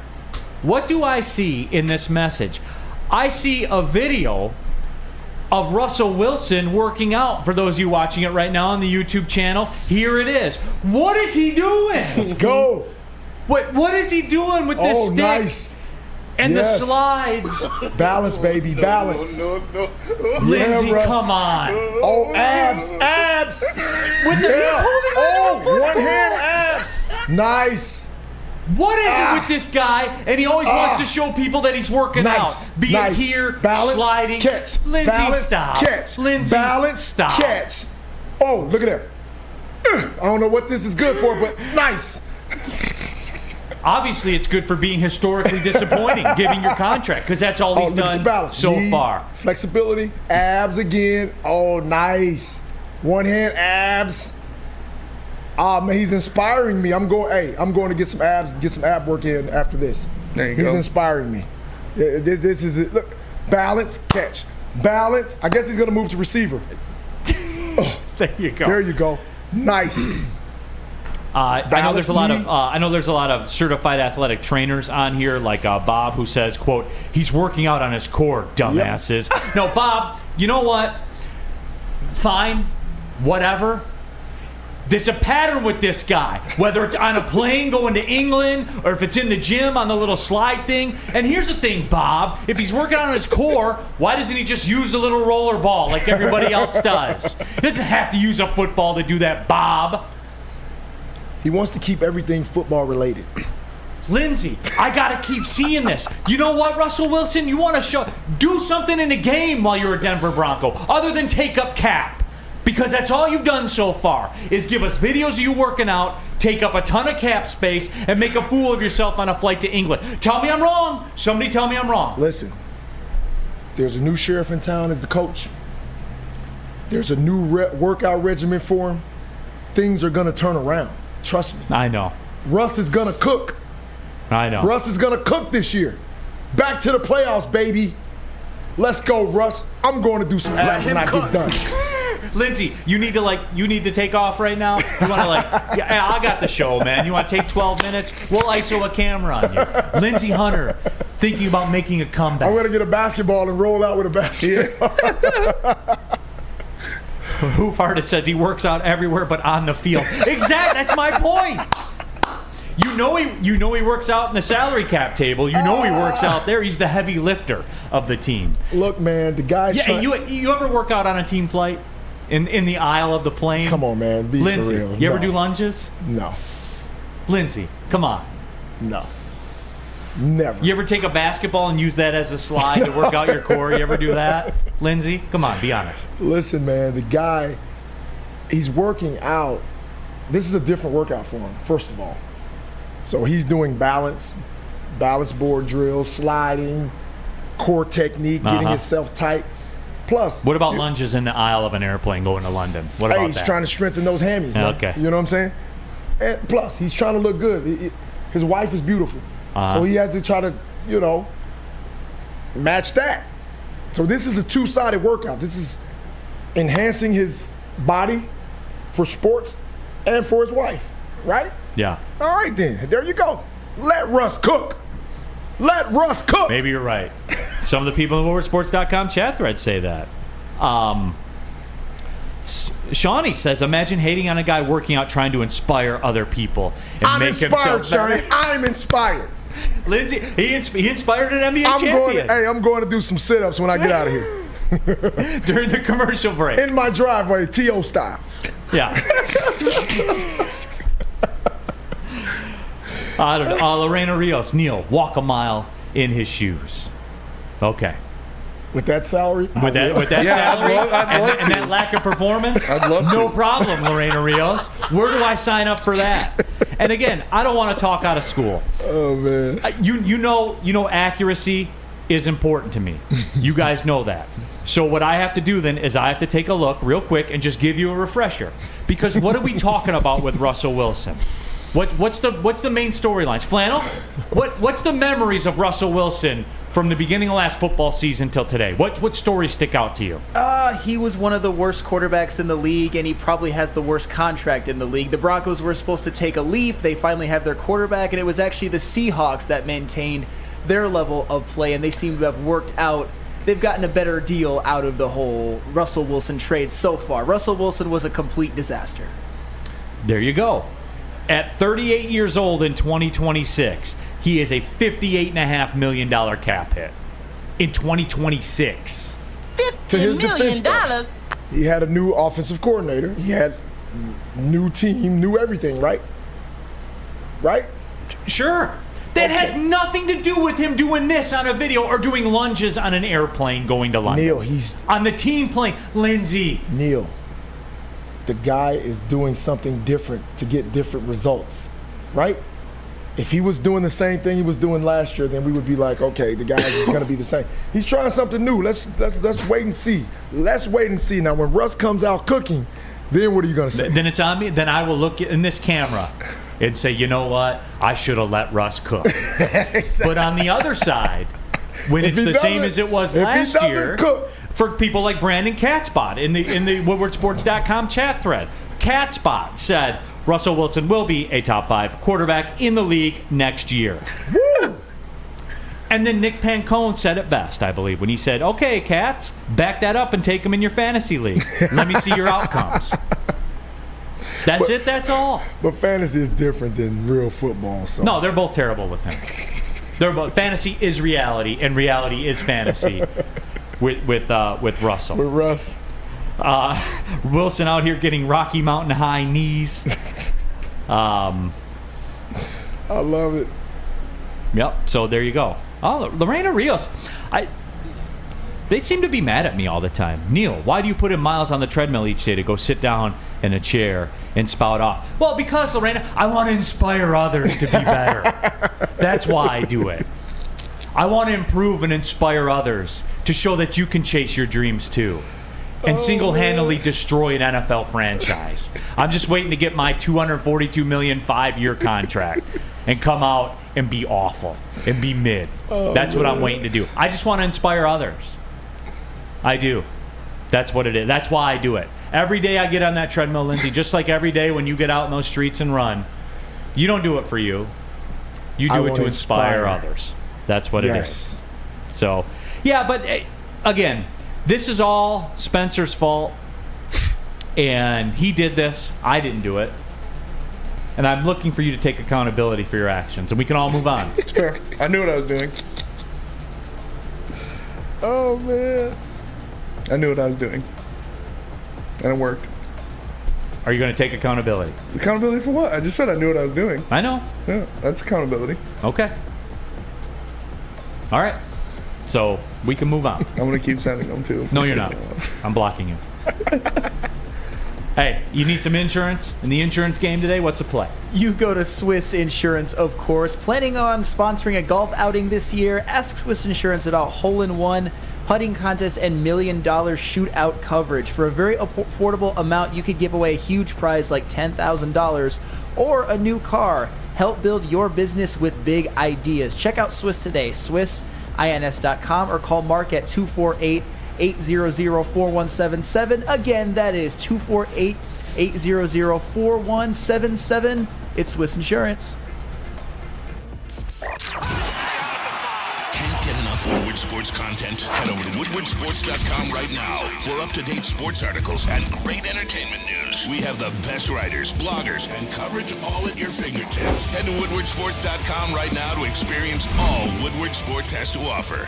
What do I see in this message? I see a video of Russell Wilson working out. For those of you watching it right now on the YouTube channel, here it is. What is he doing? Let's go. What is he doing with this stick? Nice. And the slides. Balance, baby, balance. No. Lindsey, come on. Oh, abs. He's holding one hand abs. Nice. What is it with this guy? And he always wants to show people that he's working out. Be it here, balance, sliding. Catch. Lindsey, balance, stop. Catch. Lindsey, balance, stop. Catch. Oh, look at there. I don't know what this is good for, but nice. Obviously, it's good for being historically disappointing, giving your contract, because that's all he's done so far. Flexibility, abs again. Oh, nice. One hand abs. Man, he's inspiring me. I'm going to get some ab work in after this. There you He's go. inspiring me. This is it. Look, balance, catch, balance. I guess he's going to move to receiver. There you go. There you go. Nice. I know there's a lot of certified athletic trainers on here, like Bob, who says, "quote He's working out on his core, dumbasses." Yep. No, Bob. You know what? Fine, whatever. There's a pattern with this guy, whether it's on a plane going to England or if it's in the gym on the little slide thing. And here's the thing, Bob. If he's working on his core, why doesn't he just use a little roller ball like everybody else does? He doesn't have to use a football to do that, Bob. He wants to keep everything football related. Lindsey, I gotta keep seeing this. You know what, Russell Wilson? You want to do something in the game while you're a Denver Bronco, other than take up cap. Because that's all you've done so far, is give us videos of you working out, take up a ton of cap space, and make a fool of yourself on a flight to England. Tell me I'm wrong. Somebody tell me I'm wrong. Listen, there's a new sheriff in town as the coach. There's a new workout regimen for him. Things are going to turn around. Trust me. I know. Russ is going to cook. I know. Russ is going to cook this year. Back to the playoffs, baby. Let's go, Russ. I'm going to do some abs when I get done. Lindsey, you need to take off right now. You want to yeah, I got the show, man. You want to take 12 minutes? We'll ISO a camera on you. Lindsey Hunter thinking about making a comeback. I'm going to get a basketball and roll out with a basketball. Who farted says he works out everywhere but on the field. Exactly, that's my point. You know he works out in the salary cap table. You know he works out there. He's the heavy lifter of the team. Look, man, the guy's trying. You ever work out on a team flight? In the aisle of the plane? Come on, man. Be Lindsey, for real. You ever do lunges? No. Lindsey, come on. No. Never. You ever take a basketball and use that as a slide to work out your core? You ever do that? Lindsey, come on, be honest. Listen, man, the guy, he's working out. This is a different workout for him, first of all. So he's doing balance board drills, sliding, core technique, getting himself tight. Plus, what about lunges in the aisle of an airplane going to London? What about he's that? trying to strengthen those hammies, man. Okay. You know what I'm saying? And plus, he's trying to look good. His wife is beautiful. So he has to try to, match that. So this is a two-sided workout. This is enhancing his body for sports and for his wife, right? Yeah. All right, then. There you go. Let Russ cook. Let Russ cook. Maybe you're right. Some of the people in the WoodwardSports.com chat thread say that. Shawnee says, imagine hating on a guy working out trying to inspire other people and I'm make inspired, himself better. Shawnee. I'm inspired. Lindsey, he inspired an NBA champion. I'm going to do some sit-ups when I get out of here. During the commercial break. In my driveway, T.O. style. Yeah. I don't know. Lorena Rios, Neal, walk a mile in his shoes. Okay. With that salary? With that salary? And that lack of performance? I'd love no to. problem, Lorena Rios. Where do I sign up for that? And again, I don't want to talk out of school. Oh, man. You know accuracy is important to me. You guys know that. So what I have to do then is I have to take a look real quick and just give you a refresher. Because what are we talking about with Russell Wilson? What's the main storylines? Flannel? What's the memories of Russell Wilson from the beginning of last football season till today? What stories stick out to you? He was one of the worst quarterbacks in the league, and he probably has the worst contract in the league. The Broncos were supposed to take a leap. They finally have their quarterback, and it was actually the Seahawks that maintained their level of play, and they seem to have worked out. They've gotten a better deal out of the whole Russell Wilson trade so far. Russell Wilson was a complete disaster. There you go. At 38 years old in 2026, he is a $58.5 million cap hit. In 2026. To his defense, though, he had a new offensive coordinator. He had new team, new everything, right? Right? Sure. That has nothing to do with him doing this on a video or doing lunges on an airplane going to London. Neal, he's... On the team plane. Lindsey. Neal. The guy is doing something different to get different results, right? If he was doing the same thing he was doing last year, then we would be like, okay, the guy is going to be the same. He's trying something new. Let's wait and see. Let's wait and see. Now, when Russ comes out cooking, then what are you going to say? Then it's on me. Then I will look in this camera and say, you know what? I should have let Russ cook. But on the other side, when it's the same as it was last year, for people like Brandon Catspot in the WoodwardSports.com chat thread, Catspot said Russell Wilson will be a top 5 quarterback in the league next year. Woo! And then Nick Pancone said it best, I believe, when he said, okay, Cats, back that up and take him in your fantasy league. Let me see your outcomes. That's it. That's all. But fantasy is different than real football. So. No, they're both terrible with him. They're both, fantasy is reality, and reality is fantasy with Russell. With Russ. Wilson out here getting Rocky Mountain High knees. I love it. Yep. So there you go. Oh, Lorena Rios. They seem to be mad at me all the time. Neal, why do you put in miles on the treadmill each day to go sit down in a chair and spout off? Well, because, Lorena, I want to inspire others to be better. That's why I do it. I want to improve and inspire others to show that you can chase your dreams too. And single-handedly destroy an NFL franchise. I'm just waiting to get my $242 million 5-year contract and come out and be awful and be mid. That's what I'm waiting to do. I just want to inspire others. I do. That's what it is. That's why I do it. Every day I get on that treadmill, Lindsey, just like every day when you get out in those streets and run, you don't do it for you. You do it to inspire others. That's what it is. So, yeah, but again, this is all Spencer's fault, and he did this. I didn't do it. And I'm looking for you to take accountability for your actions, and we can all move on. It's fair. I knew what I was doing. Oh, man. I knew what I was doing. And it worked. Are you going to take accountability? Accountability for what? I just said I knew what I was doing. I know. Yeah, that's accountability. Okay. All right. So we can move on. I'm going to keep sending them too. No, you're not. I'm blocking you. Hey, you need some insurance in the insurance game today? What's the play? You go to Swiss Insurance, of course. Planning on sponsoring a golf outing this year? Ask Swiss Insurance about hole-in-one, putting contests, and $1 million shootout coverage. For a very affordable amount, you could give away a huge prize like $10,000 or a new car. Help build your business with big ideas. Check out Swiss today, SwissINS.com, or call Mark at 248-800-4177. Again, that is 248-800-4177. It's Swiss Insurance. Can't get enough Woodward Sports content? Head over to woodwardsports.com right now for up-to-date sports articles and great entertainment news. We have the best writers, bloggers, and coverage all at your fingertips. Head to woodwardsports.com right now to experience all Woodward Sports has to offer.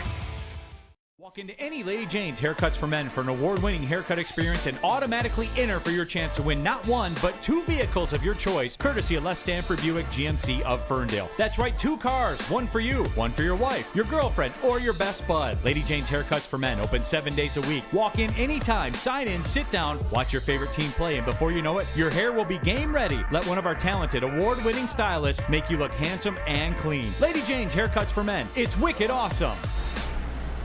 Walk into any Lady Jane's Haircuts for Men for an award-winning haircut experience and automatically enter for your chance to win not one, but 2 vehicles of your choice, courtesy of Les Stanford Buick GMC of Ferndale. That's right, 2 cars, one for you, one for your wife, your girlfriend, or your best bud. Lady Jane's Haircuts for Men, open 7 days a week. Walk in anytime, sign in, sit down, watch your favorite team play, and before you know it, your hair will be game ready. Let one of our talented, award-winning stylists make you look handsome and clean. Lady Jane's Haircuts for Men. It's wicked awesome.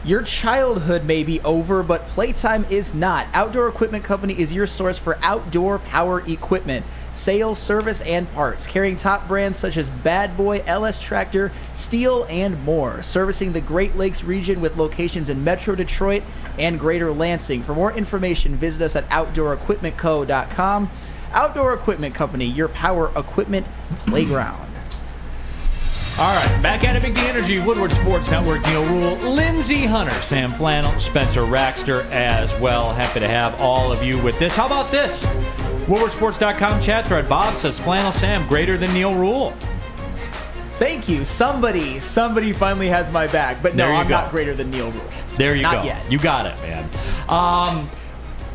Your childhood may be over, but playtime is not. Outdoor Equipment Company is your source for outdoor power equipment, sales, service, and parts, carrying top brands such as Bad Boy, LS Tractor, Steel, and more. Servicing the Great Lakes region with locations in Metro Detroit and Greater Lansing. For more information, visit us at OutdoorEquipmentCo.com. Outdoor Equipment Company, your power equipment playground. All right, back at it, Big D Energy, Woodward Sports Network, Neal Ruhl, Lindsey Hunter, Sam Flannel, Spencer Raxter as well. Happy to have all of you with this. How about this? WoodwardSports.com chat thread. Bob says, Flannel Sam greater than Neal Ruhl. Thank you. Somebody finally has my back. But no, I'm not greater than Neal Ruhl. There you go. Not yet. You got it, man.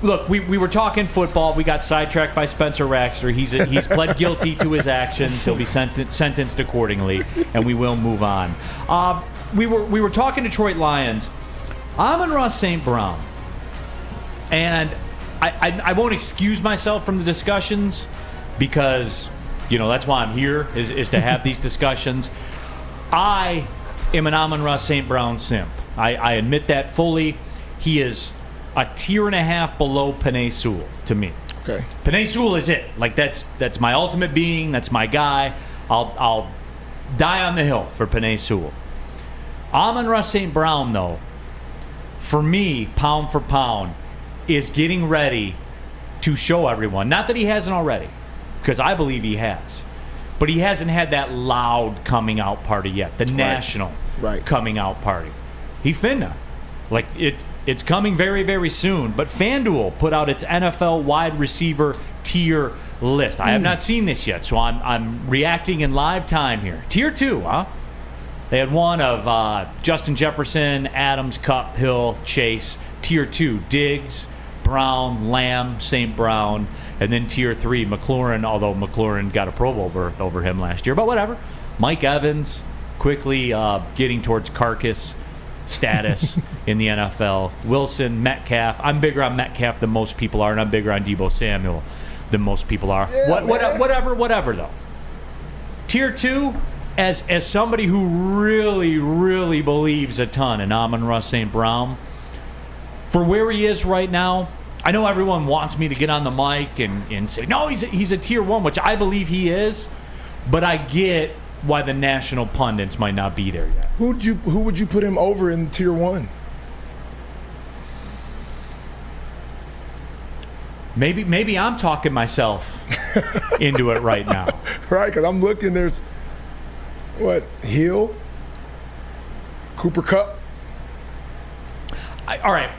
Look, we were talking football. We got sidetracked by Spencer Raxter. He's pled guilty to his actions. He'll be sentenced accordingly, and we will move on. We were talking Detroit Lions. Amon-Ra St. Brown, and I won't excuse myself from the discussions because that's why I'm here is to have these discussions. I am an Amon-Ra St. Brown simp. I admit that fully. He is a tier and a half below Penei Sewell to me. Okay. Penei Sewell is it. Like that's my ultimate being. That's my guy. I'll die on the hill for Penei Sewell. Amon-Ra St. Brown, though, for me, pound for pound, is getting ready to show everyone. Not that he hasn't already, because I believe he has. But he hasn't had that loud coming out party yet. The national coming out party. He finna. Like, it's coming very, very soon. But FanDuel put out its NFL wide receiver tier list. I have not seen this yet, so I'm reacting in live time here. Tier 2, huh? They had one of Justin Jefferson, Adams, Kupp, Hill, Chase. Tier 2, Diggs, Brown, Lamb, St. Brown. And then Tier 3, McLaurin, although McLaurin got a Pro Bowl berth over him last year. But whatever. Mike Evans, quickly getting towards carcass status in the NFL. Wilson, Metcalf. I'm bigger on Metcalf than most people are, and I'm bigger on Deebo Samuel than most people are. Yeah, whatever, though. Tier 2, as somebody who really, really believes a ton in Amon-Ra St. Brown, for where he is right now, I know everyone wants me to get on the mic and say, no, he's a Tier 1, which I believe he is, but I get why the national pundits might not be there yet. Who would you put him over in Tier 1? Maybe I'm talking myself into it right now. Right, because I'm looking, there's, Hill? Cooper Kupp? All right.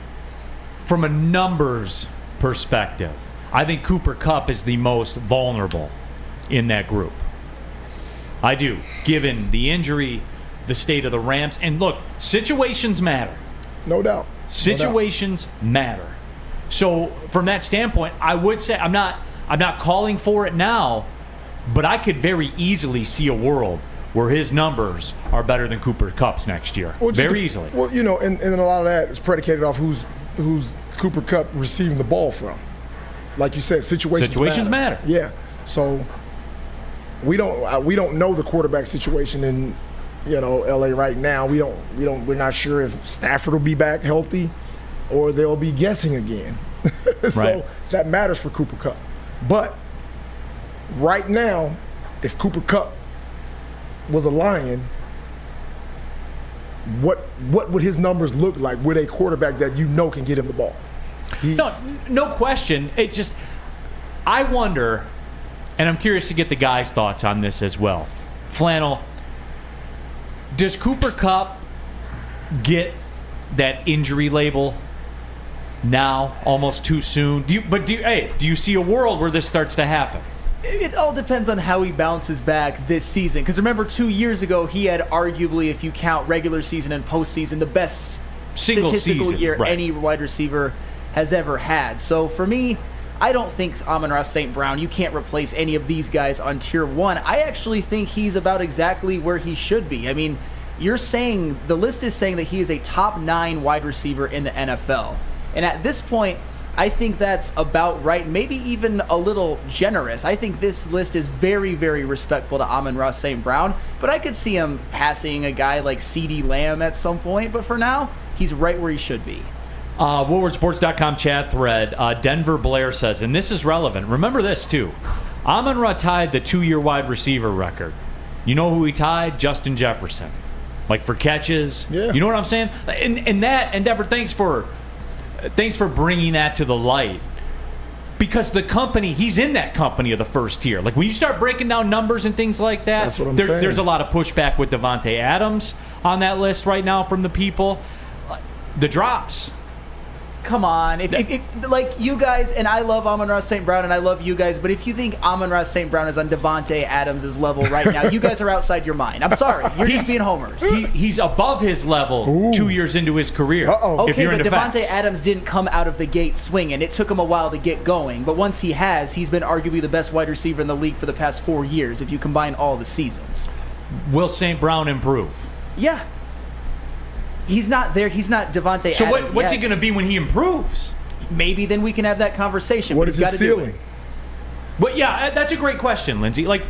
From a numbers perspective, I think Cooper Kupp is the most vulnerable in that group. I do, given the injury, the state of the Rams. And look, situations matter. No doubt. Situations matter. So from that standpoint, I would say I'm not calling for it now, but I could very easily see a world where his numbers are better than Cooper Kupp's next year. Very easily. Well, and a lot of that is predicated off who's Cooper Kupp receiving the ball from. Like you said, situations matter. Yeah. So we don't know the quarterback situation in LA right now. We're not sure if Stafford will be back healthy or they'll be guessing again. So that matters for Cooper Kupp. But right now, if Cooper Kupp was a Lion, what would his numbers look like with a quarterback that can get him the ball? No question. It's just, I wonder, and I'm curious to get the guys' thoughts on this as well. Flannel, does Cooper Kupp get that injury label now, almost too soon? Do you see a world where this starts to happen? It all depends on how he bounces back this season. Because remember, 2 years ago, he had arguably, if you count regular season and postseason, the best statistical year any wide receiver has ever had. So for me, I don't think Amon-Ra St. Brown, you can't replace any of these guys on Tier 1. I actually think he's about exactly where he should be. I mean, the list is saying that he is a top 9 wide receiver in the NFL. And at this point, I think that's about right, maybe even a little generous. I think this list is very, very respectful to Amon-Ra St. Brown, but I could see him passing a guy like CeeDee Lamb at some point, but for now, he's right where he should be. WoodwardSports.com chat thread, Denver Blair says, and this is relevant, remember this too, Amon-Ra tied the 2-year wide receiver record. You know who he tied? Justin Jefferson. Like for catches. Yeah. You know what I'm saying? And that, Endeavor, thanks for bringing that to the light, because he's in that company of the first tier. Like when you start breaking down numbers and things like that, that's what I'm saying. There's a lot of pushback with Davante Adams on that list right now from the people. The drops. Come on. If like you guys, and I love Amon-Ra St. Brown and I love you guys, but if you think Amon-Ra St. Brown is on Davante Adams' level right now, you guys are outside your mind. I'm sorry. You're just being homers. He's above his level 2 years into his career. Okay, but Davante Adams didn't come out of the gate swinging. It took him a while to get going. But once he's been arguably the best wide receiver in the league for the past 4 years if you combine all the seasons. Will St. Brown improve? Yeah. He's not there. He's not Davante Adams. So what's he going to be when he improves? Maybe then we can have that conversation. What is his ceiling? But yeah, that's a great question, Lindsey. Like,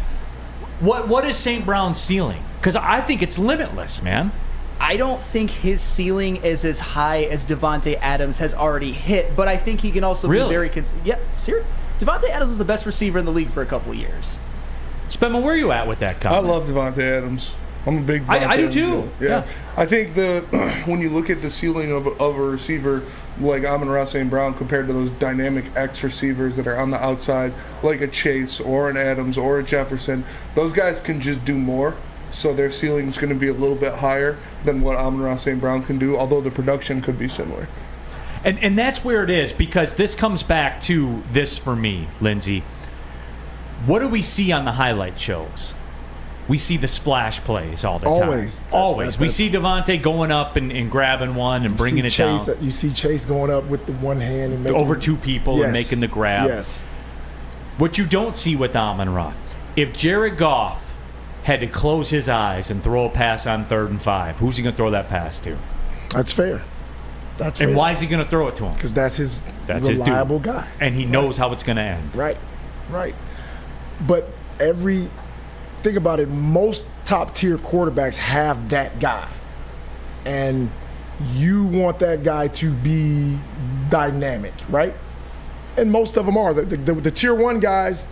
what is St. Brown's ceiling? Because I think it's limitless, man. I don't think his ceiling is as high as Davante Adams has already hit, but I think he can also be very Devontae Adams was the best receiver in the league for a couple of years. Spedman, where are you at with that I comment? love Devontae Adams. I'm a big Devontae I do Adams too. guy. Yeah. I think when you look at the ceiling of a receiver like Amon-Ra St. Brown compared to those dynamic X receivers that are on the outside, like a Chase or an Adams or a Jefferson, those guys can just do more. So their ceiling is going to be a little bit higher than what Amon-Ra St. Brown can do, although the production could be similar. And that's where it is, because this comes back to this for me, Lindsey. What do we see on the highlight shows? We see the splash plays all the time. Always. We see Devontae going up and grabbing one and bringing it down. You see Chase going up with the one hand and making over two people and making the grab. Yes. What you don't see with Amon-Ra, if Jared Goff had to close his eyes and throw a pass on 3rd and 5, who's he going to throw that pass to? That's fair. That's fair. And why is he going to throw it to him? Because that's his reliable dude. Guy. And he knows how it's going to end. Right. But think about it, most top-tier quarterbacks have that guy. And you want that guy to be dynamic, right? And most of them are. The tier 1 guys,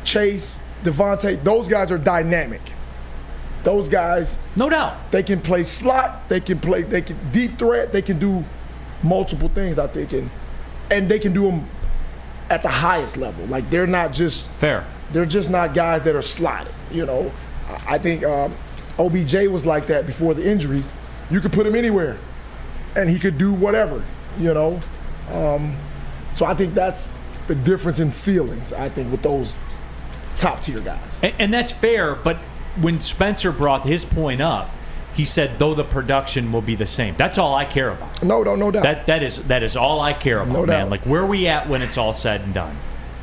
Chase, Devontae, those guys are dynamic. Those guys, no doubt, they can play slot, they can deep threat, they can do multiple things, I think. And they can do them at the highest level. Like, they're not just fair. They're just not guys that are slotted. You know, I think OBJ was like that before the injuries. You could put him anywhere, and he could do whatever. You know, so I think that's the difference in ceilings. I think with those top tier guys, and that's fair. But when Spencer brought his point up, he said, though the production will be the same. That's all I care about. No doubt. That is all I care about, man. Like, where are we at when it's all said and done?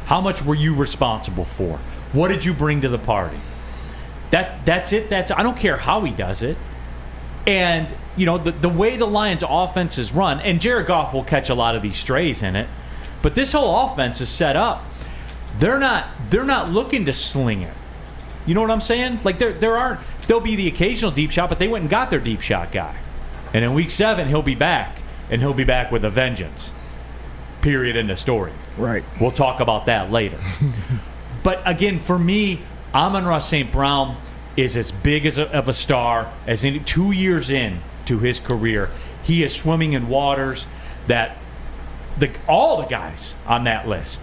How much were you responsible for? What did you bring to the party? That's it. I don't care how he does it. And, you know, the way the Lions' offense is run, and Jared Goff will catch a lot of these strays in it, but this whole offense is set up. They're not looking to sling it. You know what I'm saying? Like, there'll be the occasional deep shot, but they went and got their deep shot guy. And in week 7, he'll be back, and he'll be back with a vengeance. Period, end of story. Right. We'll talk about that later. But again, for me, Amon-Ra St. Brown is as big of a star as 2 years in to his career. He is swimming in waters that all the guys on that list,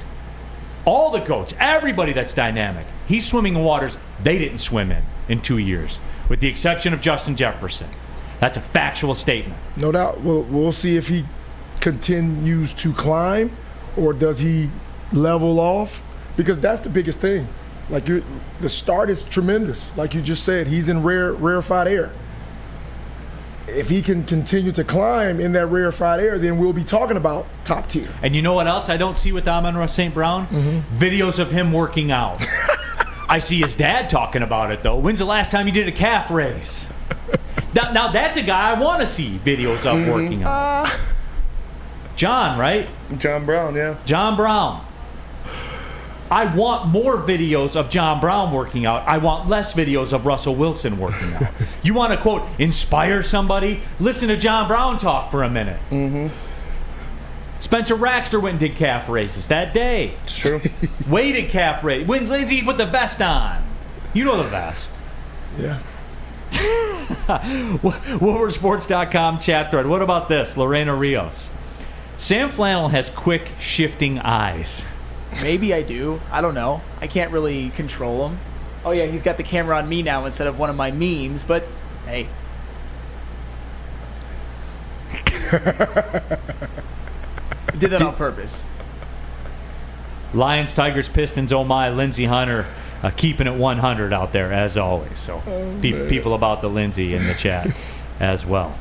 all the GOATs, everybody that's dynamic, he's swimming in waters they didn't swim in 2 years, with the exception of Justin Jefferson. That's a factual statement. No doubt. We'll see if he continues to climb or does he level off, because that's the biggest thing. Like, the start is tremendous. Like you just said, he's in rarefied air. If he can continue to climb in that rarefied air, then we'll be talking about top tier. And you know what else I don't see with Amon-Ra St. Brown? Videos of him working out. I see his dad talking about it, though. When's the last time you did a calf raise? Now that's a guy I want to see videos of working out. John, right? John Brown, yeah. John Brown. I want more videos of John Brown working out. I want less videos of Russell Wilson working out. You want to, quote, inspire somebody? Listen to John Brown talk for a minute. Spencer Raxter went and did calf raises that day. It's true. Weighted calf raise. When Lindsey put the vest on. You know the vest. Yeah. WoodwardSports.com chat thread. What about this? Lorena Rios. Sam Flannel has quick, shifting eyes. Maybe I do. I don't know. I can't really control him. Oh, yeah, he's got the camera on me now instead of one of my memes, but hey. Did that on purpose. Lions, Tigers, Pistons, oh my, Lindsey Hunter keeping it 100 out there, as always. So people about the Lindsey in the chat as well.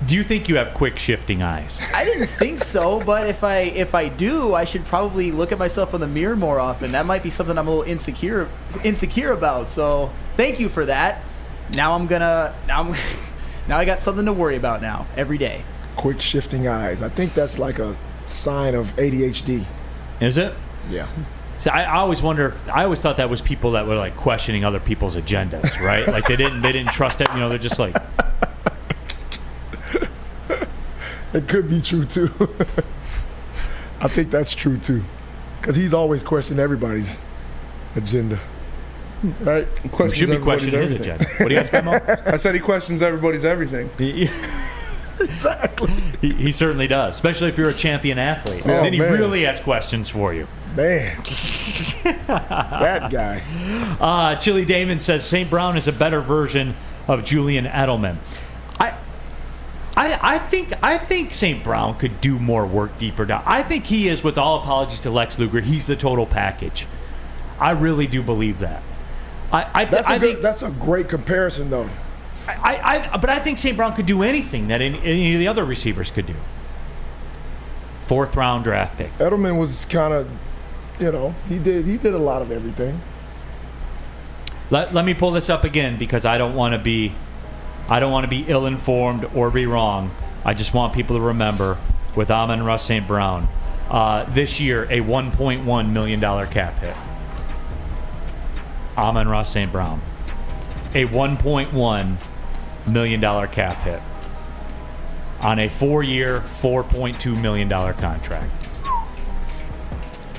Do you think you have quick shifting eyes? I didn't think so, but if I do, I should probably look at myself in the mirror more often. That might be something I'm a little insecure about. So thank you for that. Now I got something to worry about now every day. Quick shifting eyes. I think that's like a sign of ADHD. Is it? Yeah. So I always wonder I always thought that was people that were like questioning other people's agendas, right? Like they didn't trust it. You know, they're just like. It could be true too. I think that's true too, because he's always questioned everybody's agenda. Right? Questions should be everybody's questioning his everything. agenda. What do you guys Mo? I said he questions everybody's everything. Exactly. He certainly does, especially if you're a champion athlete. Oh, Then he man. really has questions for you. Man, that guy. Chili Damon says St. Brown is a better version of Julian Edelman. I think St. Brown could do more work deeper down. I think he is, with all apologies to Lex Luger, he's the total package. I really do believe that. That's a great comparison, though. But I think St. Brown could do anything that any of the other receivers could do. 4th round draft pick. Edelman was kind of, he did a lot of everything. Let me pull this up again because I don't want to be ill-informed or be wrong. I just want people to remember with Amon-Ra St. Brown this year a $1.1 million cap hit. Amon-Ra St. Brown, a $1.1 million cap hit on a 4-year, $4.2 million contract.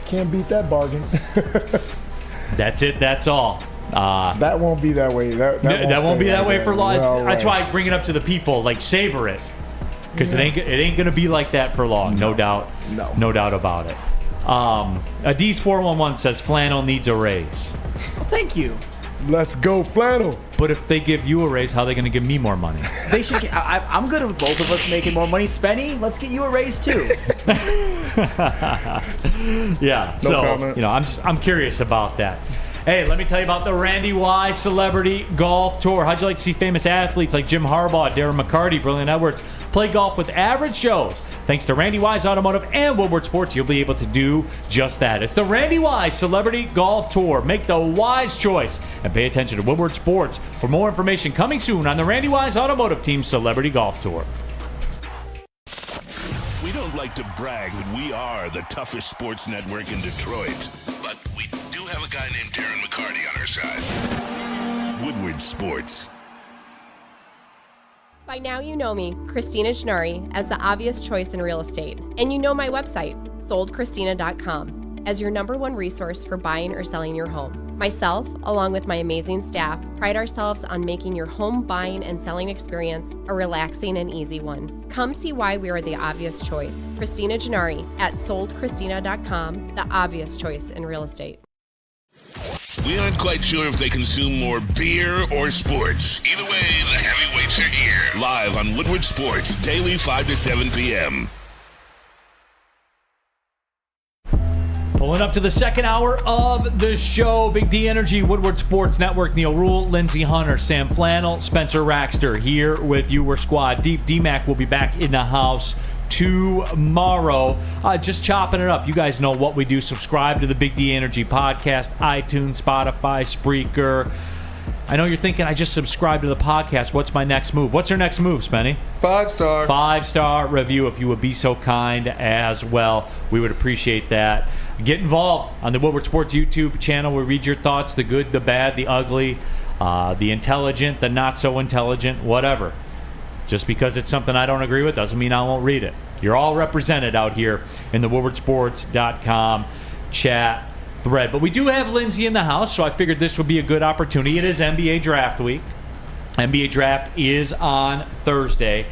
Can't beat that bargain. That's it. That's all. That won't be that way. That won't be that way for long. Well, That's right. why I bring it up to the people. Like, savor it, because it ain't gonna be like that for long. No doubt. No doubt about it. Adiz411 says Flannel needs a raise. Well, thank you. Let's go, Flannel. But if they give you a raise, how are they going to give me more money? They should. I'm good with both of us making more money. Spenny, let's get you a raise too. Yeah. No comment. I'm curious about that. Hey, let me tell you about the Randy Wise Celebrity Golf Tour. How'd you like to see famous athletes like Jim Harbaugh, Darren McCarty, Brilliant Edwards play golf with average Joes? Thanks to Randy Wise Automotive and Woodward Sports, you'll be able to do just that. It's the Randy Wise Celebrity Golf Tour. Make the wise choice and pay attention to Woodward Sports for more information coming soon on the Randy Wise Automotive Team Celebrity Golf Tour. We don't like to brag that we are the toughest sports network in Detroit, but we do have a guy named Darren McCarty on our side. Woodward Sports. By now you know me, Christina Gennari, as the obvious choice in real estate. And you know my website, soldchristina.com, as your #1 resource for buying or selling your home. Myself, along with my amazing staff, pride ourselves on making your home buying and selling experience a relaxing and easy one. Come see why we are the obvious choice. Christina Gennari at soldchristina.com, the obvious choice in real estate. We aren't quite sure if they consume more beer or sports. Either way, the heavyweights are here. Live on Woodward Sports, daily 5 to 7 p.m. Pulling up to the second hour of the show. Big D Energy, Woodward Sports Network. Neal Ruhl, Lindsey Hunter, Sam Flannel, Spencer Raxter here with you. We're Squad Deep. D-Mac will be back in the house tomorrow. Just chopping it up. You guys know what we do. Subscribe to the Big D Energy podcast, iTunes, Spotify, Spreaker. I know you're thinking, I just subscribed to the podcast. What's my next move? What's your next move, Spenny? 5-star. 5-star review, if you would be so kind as well. We would appreciate that. Get involved on the Woodward Sports YouTube channel. We read your thoughts, the good, the bad, the ugly, the intelligent, the not so intelligent, whatever. Just because it's something I don't agree with doesn't mean I won't read it. You're all represented out here in the WoodwardSports.com chat thread. But we do have Lindsey in the house, so I figured this would be a good opportunity. It is NBA Draft Week. NBA Draft is on Thursday.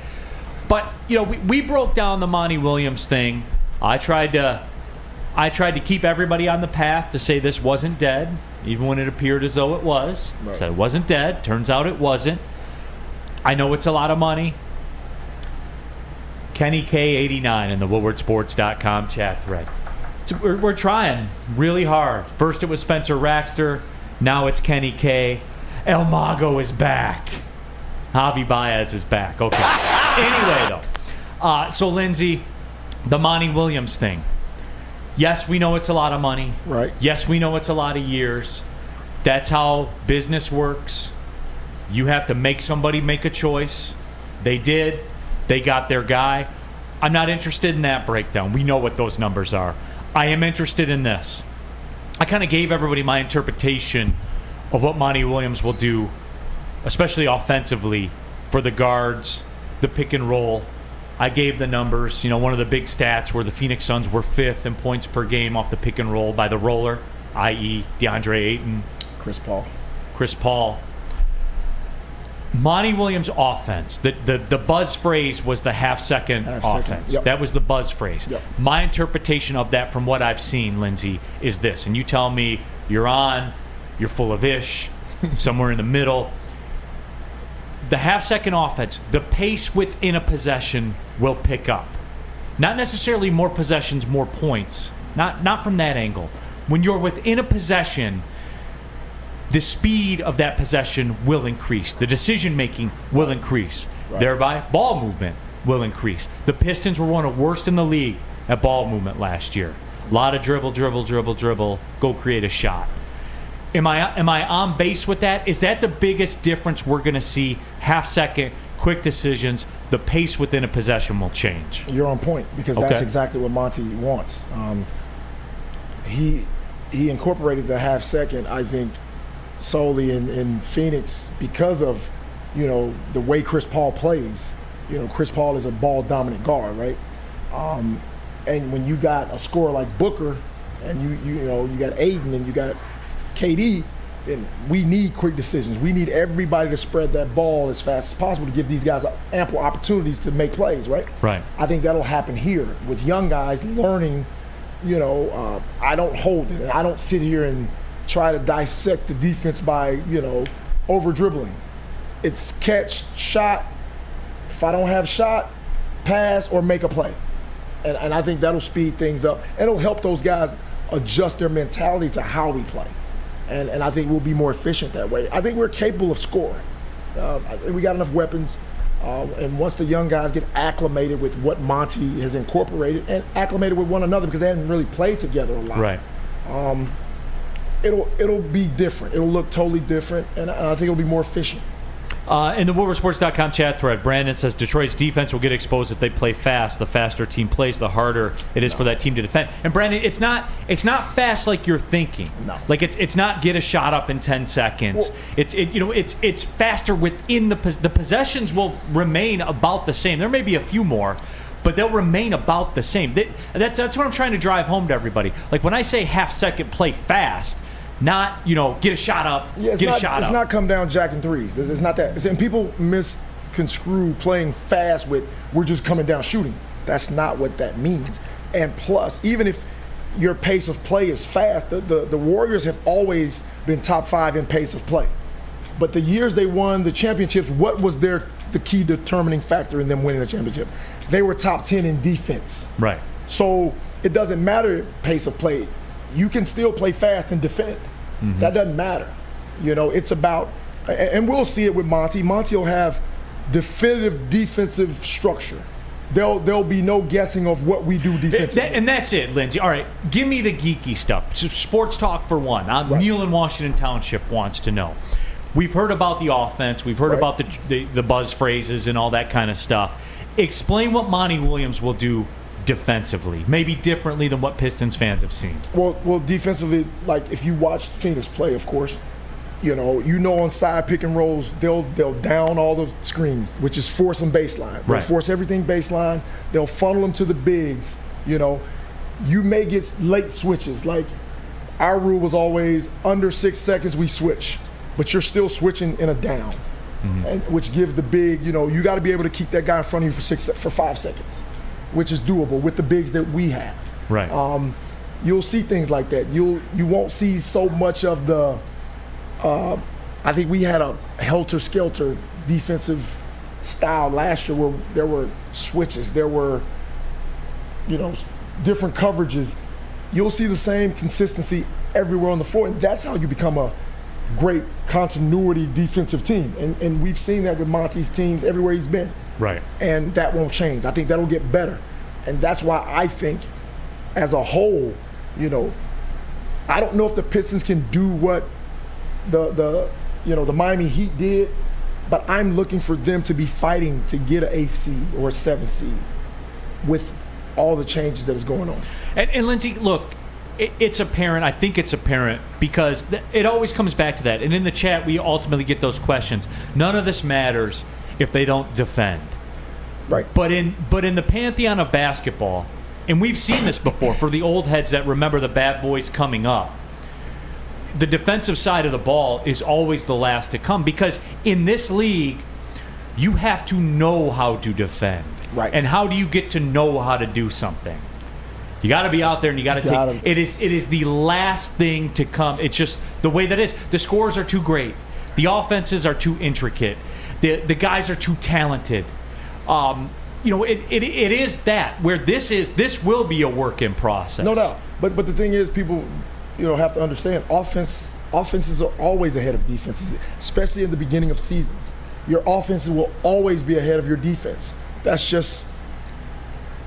But, we broke down the Monty Williams thing. I tried to keep everybody on the path to say this wasn't dead, even when it appeared as though it was. Right. Said it wasn't dead. Turns out it wasn't. I know it's a lot of money. Kenny K89 in the WoodwardSports.com chat thread. So we're trying really hard. First it was Spencer Raxter. Now it's Kenny K. El Mago is back. Javi Baez is back. Okay. Anyway, though. So, Lindsey, the Monty Williams thing. Yes, we know it's a lot of money. Right. Yes, we know it's a lot of years. That's how business works. You have to make somebody make a choice. They did. They got their guy. I'm not interested in that breakdown. We know what those numbers are. I am interested in this. I kind of gave everybody my interpretation of what Monty Williams will do, especially offensively, for the guards, the pick and roll, I gave the numbers. One of the big stats where the Phoenix Suns were 5th in points per game off the pick and roll by the roller, i.e. DeAndre Ayton. Chris Paul. Monty Williams' offense, the buzz phrase was the half-second offense. Yep. That was the buzz phrase. Yep. My interpretation of that from what I've seen, Lindsey, is this. And you tell me you're full of ish, somewhere in the middle. The half-second offense, the pace within a possession will pick up. Not necessarily more possessions, more points. Not from that angle. When you're within a possession, the speed of that possession will increase. The decision-making will increase. Right. Thereby, ball movement will increase. The Pistons were one of the worst in the league at ball movement last year. A lot of dribble, go create a shot. Am I on base with that? Is that the biggest difference we're going to see? Half-second, quick decisions, the pace within a possession will change. You're on point because that's exactly what Monty wants. He incorporated the half-second, I think, solely in Phoenix because of, the way Chris Paul plays. Chris Paul is a ball-dominant guard, right? And when you got a scorer like Booker and you got Aiden and you got KD, then we need quick decisions. We need everybody to spread that ball as fast as possible to give these guys ample opportunities to make plays, right? Right. I think that'll happen here with young guys learning, I don't hold it. And I don't sit here and try to dissect the defense by, over dribbling. It's catch, shot. If I don't have shot, pass, or make a play. And I think that'll speed things up. And it'll help those guys adjust their mentality to how we play. And I think we'll be more efficient that way. I think we're capable of scoring. I think we got enough weapons. And once the young guys get acclimated with what Monty has incorporated and acclimated with one another because they hadn't really played together a lot. Right. It'll be different. It'll look totally different, and I think it'll be more efficient. In the WoodwardSports.com chat thread, Brandon says Detroit's defense will get exposed if they play fast. The faster a team plays, the harder it is for that team to defend. And Brandon, it's not fast like you're thinking. No. Like it's not get a shot up in 10 seconds. Well, it's faster within the possessions will remain about the same. There may be a few more, but they'll remain about the same. That's what I'm trying to drive home to everybody. Like when I say half-second play fast, not, get a shot up, It's not come down jacking threes. It's not that. And people misconstrue playing fast with we're just coming down shooting. That's not what that means. And plus, even if your pace of play is fast, the Warriors have always been top 5 in pace of play. But the years they won the championships, what was the key determining factor in them winning the championship? They were top 10 in defense. Right. So it doesn't matter pace of play. You can still play fast and defend. Mm-hmm. That doesn't matter. It's about, and we'll see it with Monty. Monty will have definitive defensive structure. There'll be no guessing of what we do defensively. And that's it, Lindsey. All right, give me the geeky stuff. Sports talk for one. Right. Neal in Washington Township wants to know. We've heard about the offense. We've heard about the buzz phrases and all that kind of stuff. Explain what Monty Williams will do defensively, maybe differently than what Pistons fans have seen. Well, defensively, like if you watch Phoenix play, of course, on side pick and rolls, they'll down all the screens, which is force them baseline. They'll force everything baseline. They'll funnel them to the bigs. You may get late switches. Like our rule was always under 6 seconds we switch, but you're still switching in a down, and which gives the big. You got to be able to keep that guy in front of you for 5 seconds. Which is doable with the bigs that we have. Right. You'll see things like that. You won't see so much of the. I think we had a helter-skelter defensive style last year where there were switches, there were, different coverages. You'll see the same consistency everywhere on the floor, and that's how you become a great continuity defensive team. And we've seen that with Monty's teams everywhere he's been. Right. And that won't change. I think that'll get better. And that's why I think as a whole, I don't know if the Pistons can do what the Miami Heat did, but I'm looking for them to be fighting to get an 8th seed or a 7th seed with all the changes that is going on. And Lindsey, look, it's apparent. I think it's apparent because it always comes back to that. And in the chat, we ultimately get those questions. None of this matters if they don't defend. Right. But in the pantheon of basketball, and we've seen this before for the old heads that remember the bad boys coming up, the defensive side of the ball is always the last to come, because in this league, you have to know how to defend. Right. And how do you get to know how to do something? You got to be out there, and you got to take. It is the last thing to come. It's just the way that it is. The scores are too great. The offenses are too intricate. The guys are too talented. It is that where this will be a work in process. No doubt. But the thing is, people, have to understand, offenses are always ahead of defenses, especially in the beginning of seasons. Your offenses will always be ahead of your defense. That's just,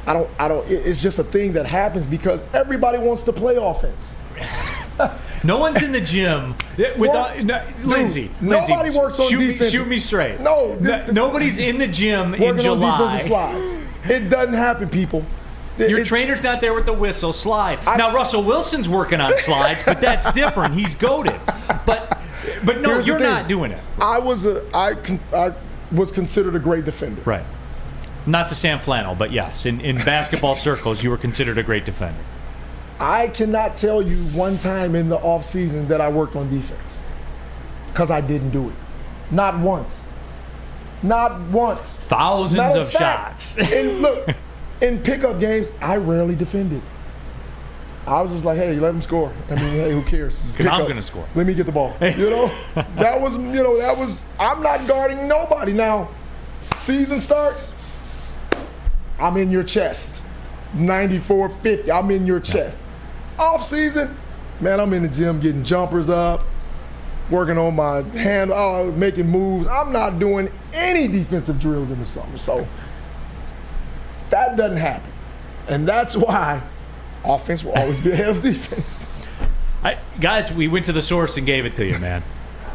it's just a thing that happens because everybody wants to play offense. No one's in the gym without Lindsey. Nobody works on defense. Shoot me straight. No, nobody's in the gym in working July. on defensive slides. It doesn't happen, people. Your trainer's not there with the whistle. Slide. Now Russell Wilson's working on slides, but that's different. He's goated. But no, you're not doing it. I was considered a great defender. Right. Not to Sam Flannel, but yes, in basketball circles, you were considered a great defender. I cannot tell you one time in the offseason that I worked on defense, because I didn't do it. Not once. Not once. Thousands of shots. And look, in pickup games, I rarely defended. I was just like, hey, let him score. I mean, hey, who cares? Because I'm going to score. Let me get the ball. That was, I'm not guarding nobody. Now, season starts, I'm in your chest. 94-50, I'm in your chest. Off season, man, I'm in the gym getting jumpers up, working on my hand, making moves. I'm not doing any defensive drills in the summer. So that doesn't happen. And that's why offense will always be ahead of defense. Guys, we went to the source and gave it to you, man.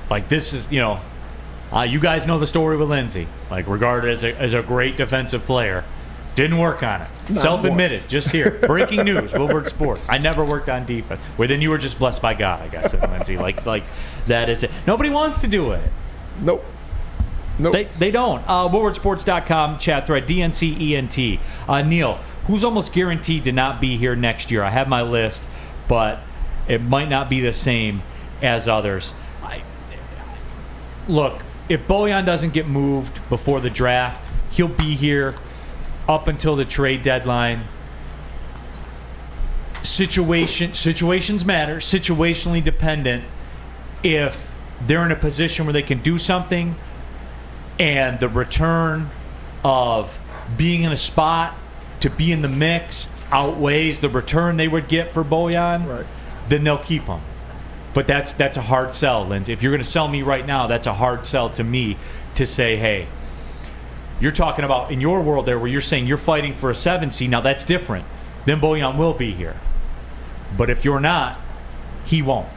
Like, this is, you guys know the story with Lindsey. Like, regarded as a great defensive player. Didn't work on it. Self-admitted, once. Just here. Breaking news, Woodward Sports. I never worked on defense. Well, then you were just blessed by God, I guess, Lindsey. Like that is it. Nobody wants to do it. Nope. They don't. WoodwardSports.com, chat thread, DNCENT. Neal, who's almost guaranteed to not be here next year? I have my list, but it might not be the same as others. Look, if Bojan doesn't get moved before the draft, he'll be here up until the trade deadline. Situations matter. Situationally dependent. If they're in a position where they can do something and the return of being in a spot to be in the mix outweighs the return they would get for Bojan, right, then they'll keep him. But that's a hard sell, Lindsey. If you're going to sell me right now, that's a hard sell to me to say, hey, you're talking about in your world there where you're saying you're fighting for a 7 seed. Now that's different. Then Bojan will be here. But if you're not, he won't.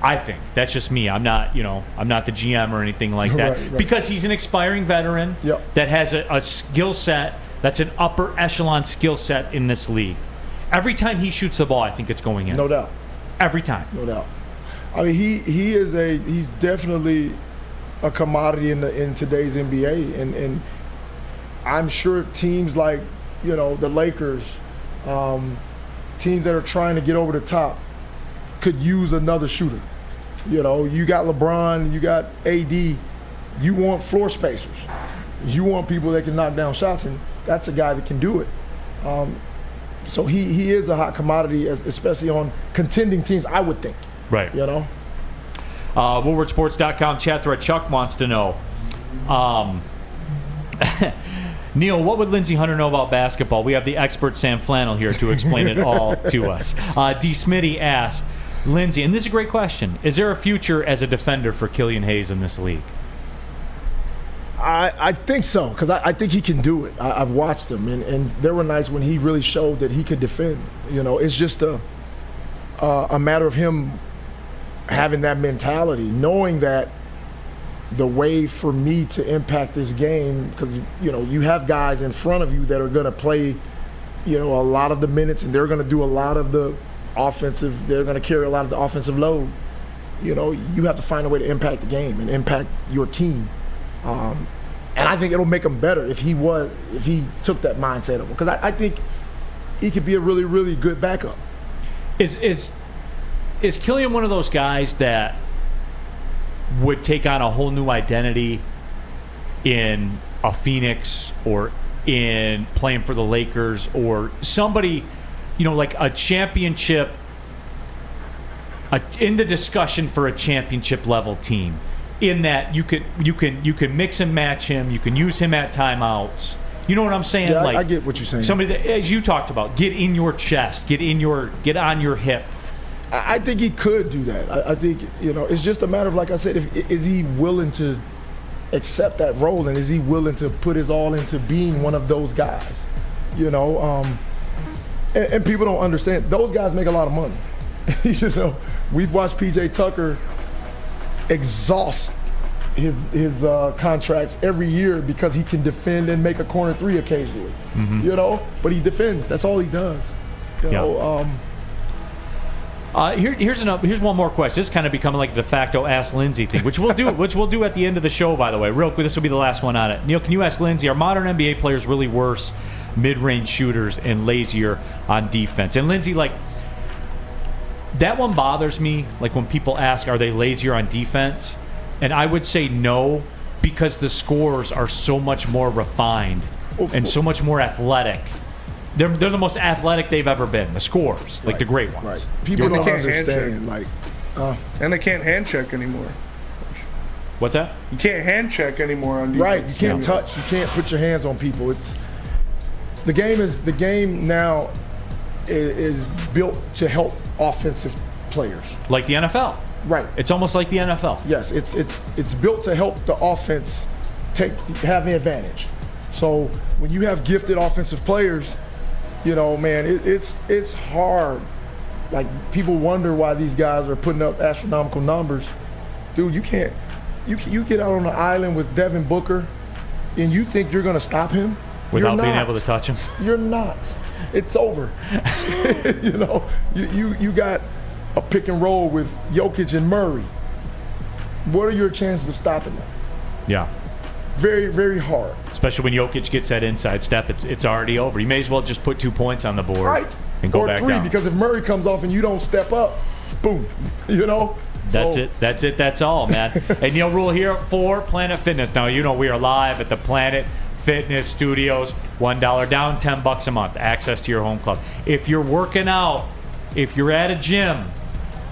I think. That's just me. I'm not, I'm not the GM or anything like that. Right. Because he's an expiring veteran that has a skill set that's an upper echelon skill set in this league. Every time he shoots the ball, I think it's going in. No doubt. Every time. No doubt. I mean, he's definitely a commodity in today's NBA, and I'm sure teams like, the Lakers, teams that are trying to get over the top, could use another shooter. You got LeBron, you got AD, you want floor spacers. You want people that can knock down shots, and that's a guy that can do it. So he is a hot commodity, especially on contending teams, I would think. Right. WoodwardSports.com chat thread. Chuck wants to know, Neal, what would Lindsey Hunter know about basketball? We have the expert Sam Flannel here to explain it all to us. D. Smitty asked, Lindsey, and this is a great question, is there a future as a defender for Killian Hayes in this league? I think so, because I think he can do it. I've watched him, and there were nights when he really showed that he could defend. It's just a matter of him having that mentality, knowing that the way for me to impact this game, because you have guys in front of you that are going to play a lot of the minutes, and they're going to do a lot of the offensive, they're going to carry a lot of the offensive load. You have to find a way to impact the game and impact your team. And I think it'll make him better if he took that mindset of him. Because I think he could be a really, really good backup. Is Killian one of those guys that would take on a whole new identity in a Phoenix or in playing for the Lakers or somebody, like a championship, in the discussion for a championship level team, in that you can mix and match him, you can use him at timeouts. You know what I'm saying? Yeah, I get what you're saying. Somebody that, as you talked about, get in your chest, get on your hip. I think he could do that. I think, it's just a matter of, like I said, is he willing to accept that role, and is he willing to put his all into being one of those guys? And people don't understand. Those guys make a lot of money. We've watched PJ Tucker exhaust his contracts every year because he can defend and make a corner three occasionally. But he defends. That's all he does. Here's one more question. This is kind of becoming like a de facto Ask Lindsey thing, which we'll do at the end of the show, by the way. Real quick, this will be the last one on it. Neal, can you ask Lindsey, are modern NBA players really worse mid-range shooters and lazier on defense? And Lindsey, that one bothers me, when people ask, are they lazier on defense? And I would say no, because the scorers are so much more refined and so much more athletic. They're the most athletic they've ever been, the scorers, the great ones. Right. People don't understand. And they can't hand check anymore. What's that? You can't hand check anymore on defense. Right. You can't touch. You can't put your hands on people. The game now is built to help offensive players. Like the NFL. Right. It's almost like the NFL. Yes. It's built to help the offense have the advantage. So when you have gifted offensive players, it's hard. People wonder why these guys are putting up astronomical numbers. Dude, you can't. You get out on an island with Devin Booker, and you think you're going to stop him without being able to touch him. You're not. It's over. You got a pick and roll with Jokic and Murray. What are your chances of stopping them? Yeah. Very, very hard. Especially when Jokic gets that inside step, it's already over. You may as well just put 2 points on the board and go back down. Or 3, because if Murray comes off and you don't step up, boom. That's it. That's all, man. And Neal Ruhl here for Planet Fitness. Now, we are live at the Planet Fitness Studios. $1 down, $10 a month. Access to your home club. If you're working out, if you're at a gym,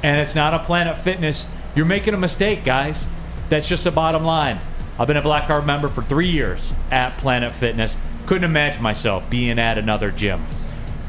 and it's not a Planet Fitness, you're making a mistake, guys. That's just the bottom line. I've been a Black Card member for 3 years at Planet Fitness. Couldn't imagine myself being at another gym.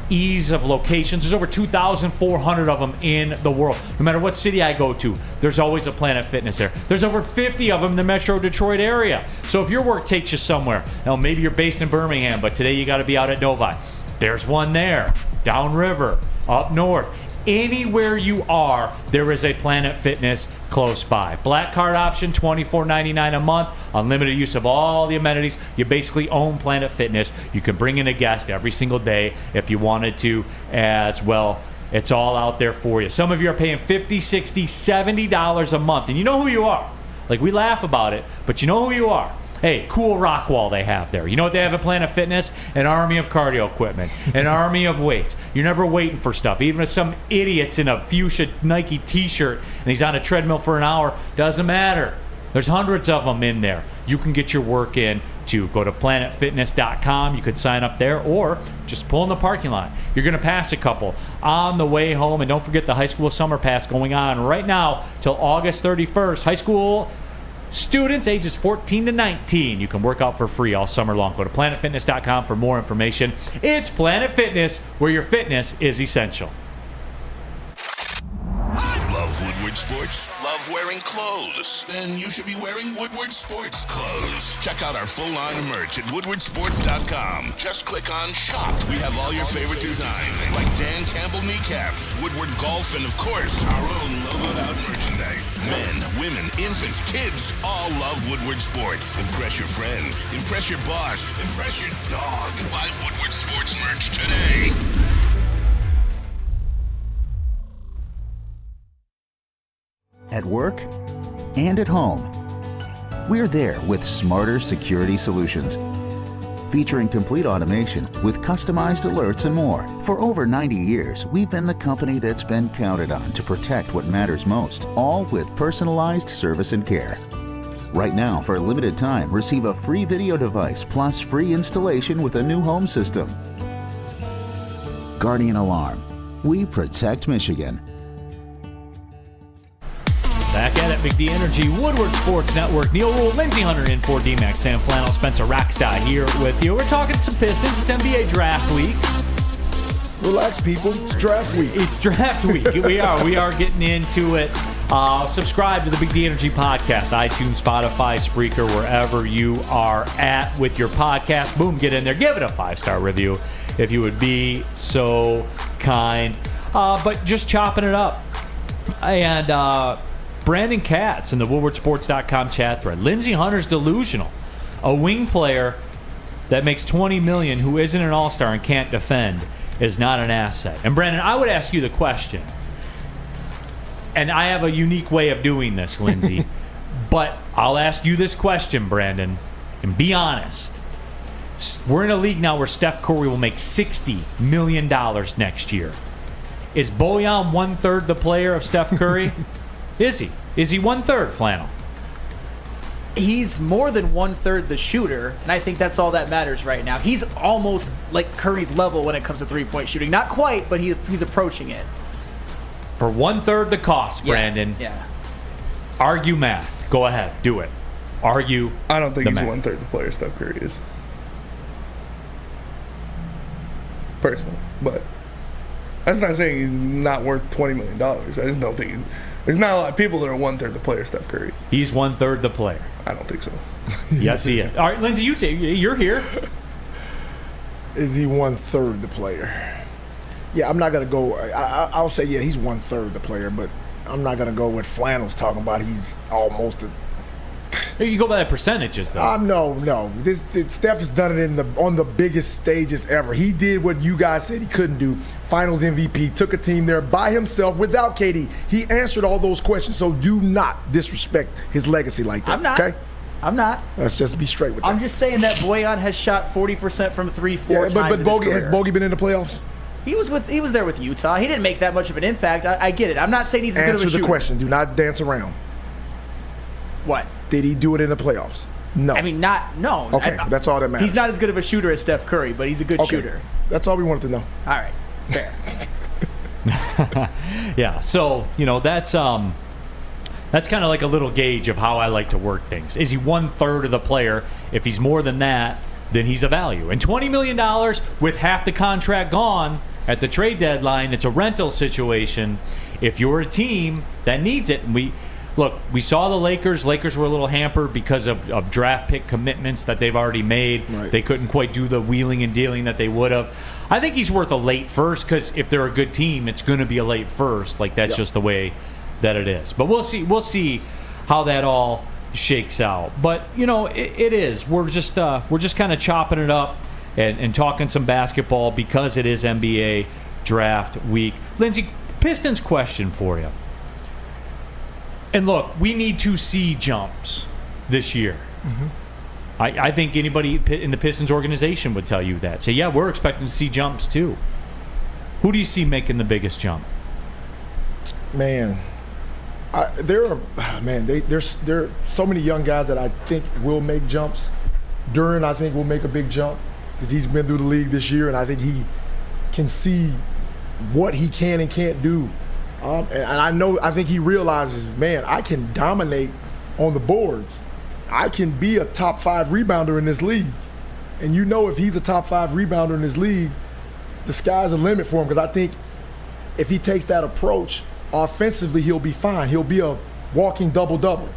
Ease of locations. There's over 2,400 of them in the world. No matter what city I go to, there's always a Planet Fitness there. There's over 50 of them in the Metro Detroit area. So if your work takes you somewhere, maybe you're based in Birmingham, but today you got to be out at Novi. There's one there, downriver, up north. Anywhere you are, there is a Planet Fitness close by. Black Card option, $24.99 a month. Unlimited use of all the amenities. You basically own Planet Fitness. You can bring in a guest every single day if you wanted to as well. It's all out there for you. Some of you are paying $50, $60, $70 a month. And you know who you are. We laugh about it, but you know who you are. Hey, cool rock wall they have there. You know what they have at Planet Fitness? An army of cardio equipment, an army of weights. You're never waiting for stuff. Even if some idiot's in a fuchsia Nike t-shirt and he's on a treadmill for an hour, doesn't matter. There's hundreds of them in there. You can get your work in too. Go to planetfitness.com. You could sign up there or just pull in the parking lot. You're going to pass a couple on the way home. And don't forget the high school summer pass going on right now till August 31st. High school students ages 14 to 19. You can work out for free all summer long. Go to planetfitness.com for more information. It's Planet Fitness, where your fitness is essential. Love Woodward Sports? Love wearing clothes? Then you should be wearing Woodward Sports clothes. Check out our full line of merch at woodwardsports.com. Just click on Shop. We have all your favorite designs, like Dan Campbell kneecaps, Woodward Golf, and of course, our own logoed out merchandise. Men, women, infants, kids all love Woodward Sports. Impress your friends. Impress your boss. Impress your dog. Buy Woodward Sports merch today. At work and at home. We're there with smarter security solutions, featuring complete automation with customized alerts and more. For over 90 years, we've been the company that's been counted on to protect what matters most, all with personalized service and care. Right now, for a limited time, receive a free video device plus free installation with a new home system. Guardian Alarm. We protect Michigan. Back at it, Big D Energy, Woodward Sports Network, Neal, Ruhl, Lindsey Hunter in for D-Max, Sam Flannel, Spencer Rockstar here with you. We're talking some Pistons. It's NBA Draft Week. Relax, people. It's Draft Week. It's Draft Week. We are getting into it. Subscribe to the Big D Energy Podcast, iTunes, Spotify, Spreaker, wherever you are at with your podcast. Boom, get in there. Give it a 5-star review if you would be so kind. But just chopping it up. And Brandon Katz in the WoodwardSports.com chat thread. Lindsey Hunter's delusional. A wing player that makes $20 million who isn't an all-star and can't defend is not an asset. And Brandon, I would ask you the question. And I have a unique way of doing this, Lindsey. But I'll ask you this question, Brandon, and be honest. We're in a league now where Steph Curry will make $60 million next year. Is Bojan 1/3 the player of Steph Curry? Is he? Is he 1/3, Flannel? He's more than 1/3 the shooter, and I think that's all that matters right now. He's almost like Curry's level when it comes to three-point shooting. Not quite, but he's approaching it. For 1/3 the cost, Brandon. Yeah. Argue math. Go ahead. Do it. Argue. I don't think he's math. 1/3 the player Steph Curry is. Personally. But that's not saying he's not worth $20 million. I just don't think he's... There's not a lot of people that are 1/3 the player Steph Curry is. He's 1/3 the player. I don't think so. Yes, he is. All right, Lindsey, you're here. Is he 1/3 the player? Yeah, I'm not going to go. I'll say, yeah, he's 1/3 the player, but I'm not going to go with Flannel's talking about he's almost a. You go by the percentages, though. No. Steph has done it on the biggest stages ever. He did what you guys said he couldn't do. Finals MVP, took a team there by himself without KD. He answered all those questions, so do not disrespect his legacy like that. I'm not. Okay? I'm not. Let's just be straight with that. I'm just saying that Bojan has shot 40% from three, four times but in Bogey, his has career. Bogey been in the playoffs? He was there with Utah. He didn't make that much of an impact. I get it. I'm not saying he's as good of a Answer shooter. the question. Do not dance around. What? Did he do it in the playoffs? No. I mean, no. Okay, that's all that matters. He's not as good of a shooter as Steph Curry, but he's a good shooter. That's all we wanted to know. All right, fair. Yeah, so, that's kind of like a little gauge of how I like to work things. Is he 1/3 of the player? If he's more than that, then he's a value. And $20 million with half the contract gone at the trade deadline, it's a rental situation. If you're a team that needs it, and we saw the Lakers. Lakers were a little hampered because of draft pick commitments that they've already made. Right. They couldn't quite do the wheeling and dealing that they would have. I think he's worth a late first because if they're a good team, it's going to be a late first. Like, that's just the way that it is. But we'll see. We'll see how that all shakes out. But, it is. We're just kind of chopping it up and talking some basketball because it is NBA Draft Week. Lindsey, Pistons question for you. And look, we need to see jumps this year. Mm-hmm. I think anybody in the Pistons organization would tell you that. Say, yeah, we're expecting to see jumps too. Who do you see making the biggest jump? Man, there are so many young guys that I think will make jumps. Duran, I think, will make a big jump because he's been through the league this year, and I think he can see what he can and can't do. And I think he realizes, man, I can dominate on the boards. I can be a top 5 rebounder in this league. And if he's a top 5 rebounder in this league, the sky's the limit for him, because I think if he takes that approach, offensively he'll be fine. He'll be a walking double-double,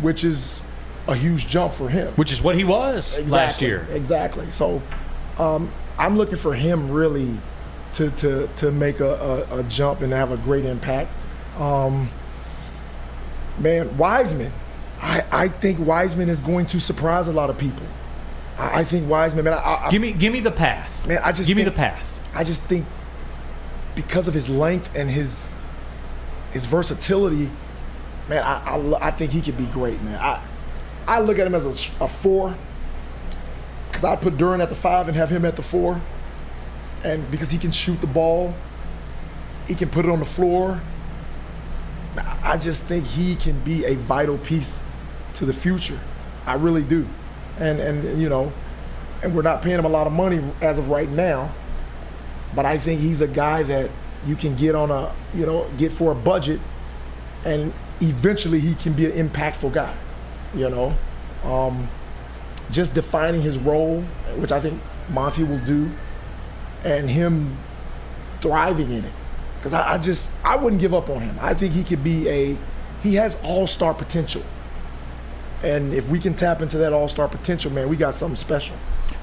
which is a huge jump for him. Which is what he was last year. Exactly. So I'm looking for him really to make a jump and have a great impact. Wiseman. I think Wiseman is going to surprise a lot of people. I think Wiseman, man. Give me the path. Man, give me the path. I just think because of his length and his versatility, man, I think he could be great, man. I look at him as a 4, because I'd put Duren at the 5 and have him at the 4, and because he can shoot the ball, he can put it on the floor. I just think he can be a vital piece to the future. I really do, and you know, and we're not paying him a lot of money as of right now, but I think he's a guy that you can get on a, you know, get for a budget, and eventually he can be an impactful guy, you know. Just defining his role, which I think Monty will do, and him thriving in it. Because I wouldn't give up on him. I think he could be he has all-star potential. And if we can tap into that all-star potential, man, we got something special.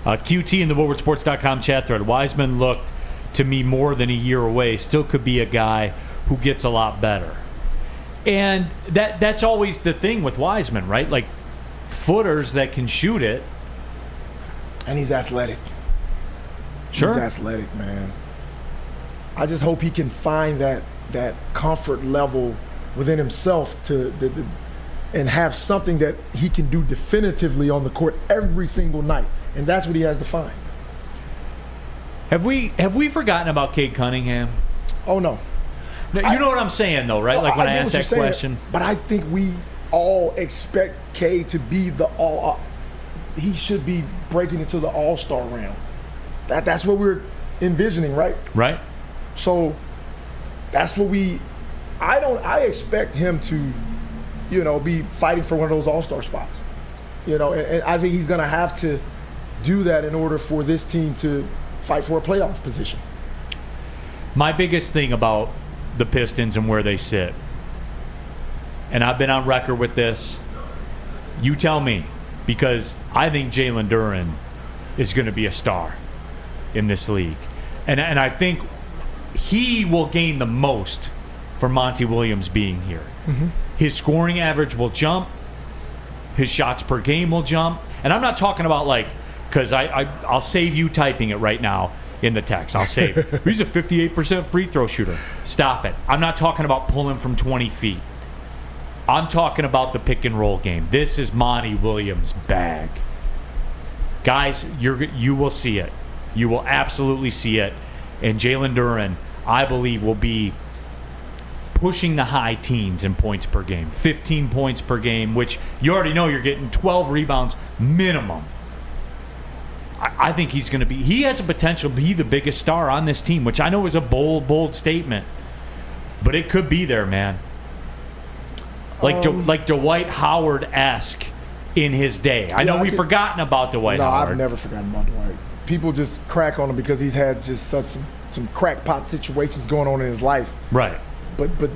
QT in the WoodwardSports.com chat thread. Wiseman looked to me more than a year away. Still could be a guy who gets a lot better. And that's always the thing with Wiseman, right? Like, footers that can shoot it. And he's athletic. Sure. He's athletic, man. I just hope he can find that comfort level within himself and have something that he can do definitively on the court every single night. And that's what he has to find. Have we forgotten about Cade Cunningham? Oh, no. Now, you know what I'm saying, though, right? Like when I asked that question. But I think we all expect Cade to be he should be breaking into the all-star round. That's what we're envisioning, right? Right. So that's what I expect him to, you know, be fighting for one of those all-star spots. You know, and I think he's going to have to do that in order for this team to fight for a playoff position. My biggest thing about the Pistons and where they sit, and I've been on record with this, you tell me, because I think Jalen Duren is going to be a star in this league. And I think he will gain the most from Monty Williams being here. Mm-hmm. His scoring average will jump. His shots per game will jump. And I'm not talking about because I'll save you typing it right now in the text. I'll save it. He's a 58% free throw shooter. Stop it. I'm not talking about pulling from 20 feet. I'm talking about the pick and roll game. This is Monty Williams' bag. Guys, you will see it. You will absolutely see it. And Jalen Duren, I believe, will be pushing the high teens in points per game. 15 points per game, which you already know you're getting 12 rebounds minimum. I think he's going to be... He has a potential to be the biggest star on this team, which I know is a bold statement. But it could be there, man. Like Dwight Howard-esque in his day. I know we've forgotten about Dwight Howard. No, I've never forgotten about Dwight. People just crack on him because he's had just such some crackpot situations going on in his life. Right. But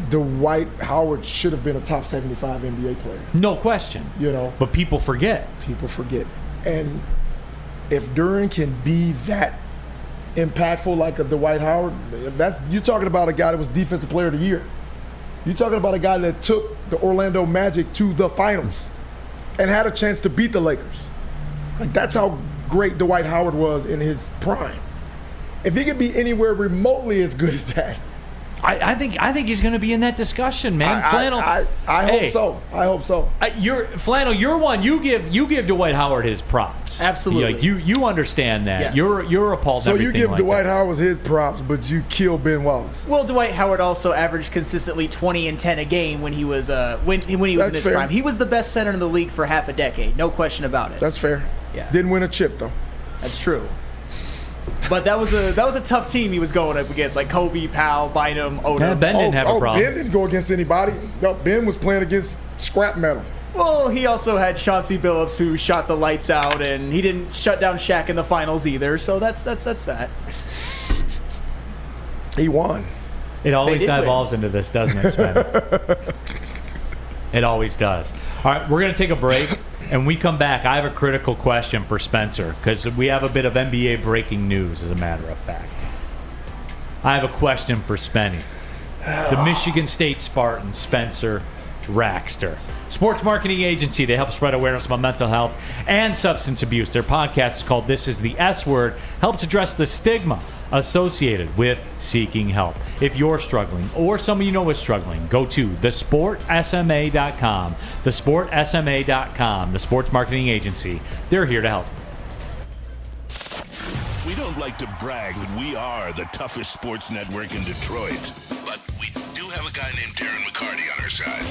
Dwight Howard should have been a top 75 NBA player. No question. You know. But people forget. And if Duren can be that impactful like a Dwight Howard, you're talking about a guy that was Defensive Player of the Year. You're talking about a guy that took the Orlando Magic to the finals and had a chance to beat the Lakers. Like, that's how great Dwight Howard was in his prime. If he could be anywhere remotely as good as that, I think he's going to be in that discussion, man. Flannel. I hope so. I hope so. Flannel. You're one. You give Dwight Howard his props. Absolutely. Like you understand that. Yes. You're appalled. So you give like Dwight that. Howard his props, but you kill Ben Wallace. Well, Dwight Howard also averaged consistently 20 and 10 a game when he was when he was in his prime. He was the best center in the league for half a decade. No question about it. That's fair. Yeah. Didn't win a chip though. That's true. But that was a tough team he was going up against, like Kobe, Powell, Bynum, Odom. Yeah, Ben didn't have a problem. Ben didn't go against anybody. No, Ben was playing against scrap metal. Well, he also had Chauncey Billups, who shot the lights out, and he didn't shut down Shaq in the finals either. So that's that. He won. It always devolves into this, doesn't it, Sven? It always does. All right, we're going to take a break. And we come back, I have a critical question for Spencer, because we have a bit of NBA breaking news, as a matter of fact. I have a question for Spenny. The Michigan State Spartan, Spencer Raxter. Sports marketing agency. They help spread awareness about mental health and substance abuse. Their podcast is called This Is the S Word. Helps address the stigma associated with seeking help. If you're struggling or someone you know is struggling, go to thesportsma.com. Thesportsma.com, the sports marketing agency. They're here to help. We don't like to brag that we are the toughest sports network in Detroit, but we do have a guy named Darren McCarty on our side.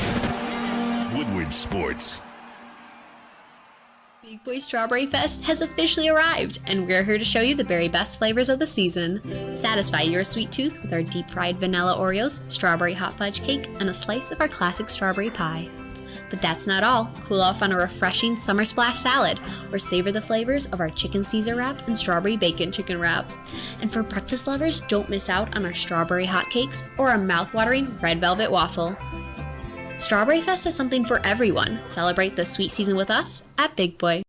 Woodward Sports. Big Boy Strawberry Fest has officially arrived, and we're here to show you the very best flavors of the season. Satisfy your sweet tooth with our deep-fried vanilla Oreos, strawberry hot fudge cake, and a slice of our classic strawberry pie. But that's not all. Cool off on a refreshing summer splash salad, or savor the flavors of our chicken Caesar wrap and strawberry bacon chicken wrap. And for breakfast lovers, don't miss out on our strawberry hotcakes or our mouth-watering red velvet waffle. Strawberry Fest is something for everyone. Celebrate the sweet season with us at Big Boy.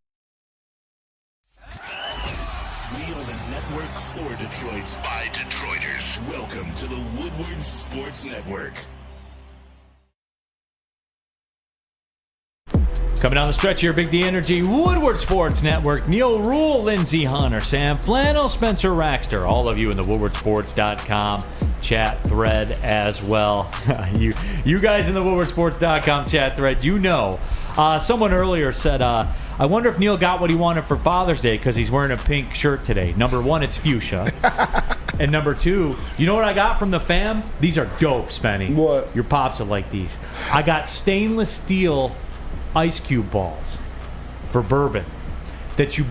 Neal the network for Detroit by Detroiters. Welcome to the Woodward Sports Network. Coming down the stretch here, Big D Energy, Woodward Sports Network, Neal, Ruhl, Lindsey, Hunter, Sam Flannel, Spencer Raxter, all of you in the WoodwardSports.com chat thread as well. you guys in the WoodwardSports.com chat thread, you know. Someone earlier said, I wonder if Neal got what he wanted for Father's Day because he's wearing a pink shirt today. Number one, it's fuchsia. And number two, you know what I got from the fam? These are dope, Spenny. What? Your pops will like these. I got stainless steel ice cube balls for bourbon that you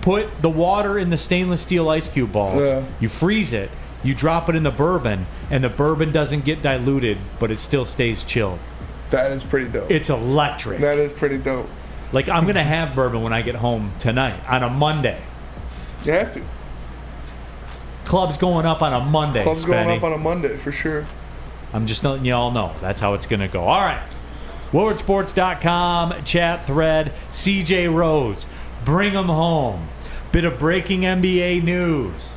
put the water in the stainless steel ice cube balls, you freeze it, you drop it in the bourbon, and the bourbon doesn't get diluted, but it still stays chilled. That is pretty dope. It's electric. That is pretty dope. Like, I'm going to have bourbon when I get home tonight on a Monday. You have to. Club's going up on a Monday. Club's going up on a Monday, for sure. I'm just letting you all know. That's how it's going to go. All right. WoodwardSports.com chat thread. CJ Rhodes, bring him home. Bit of breaking NBA news.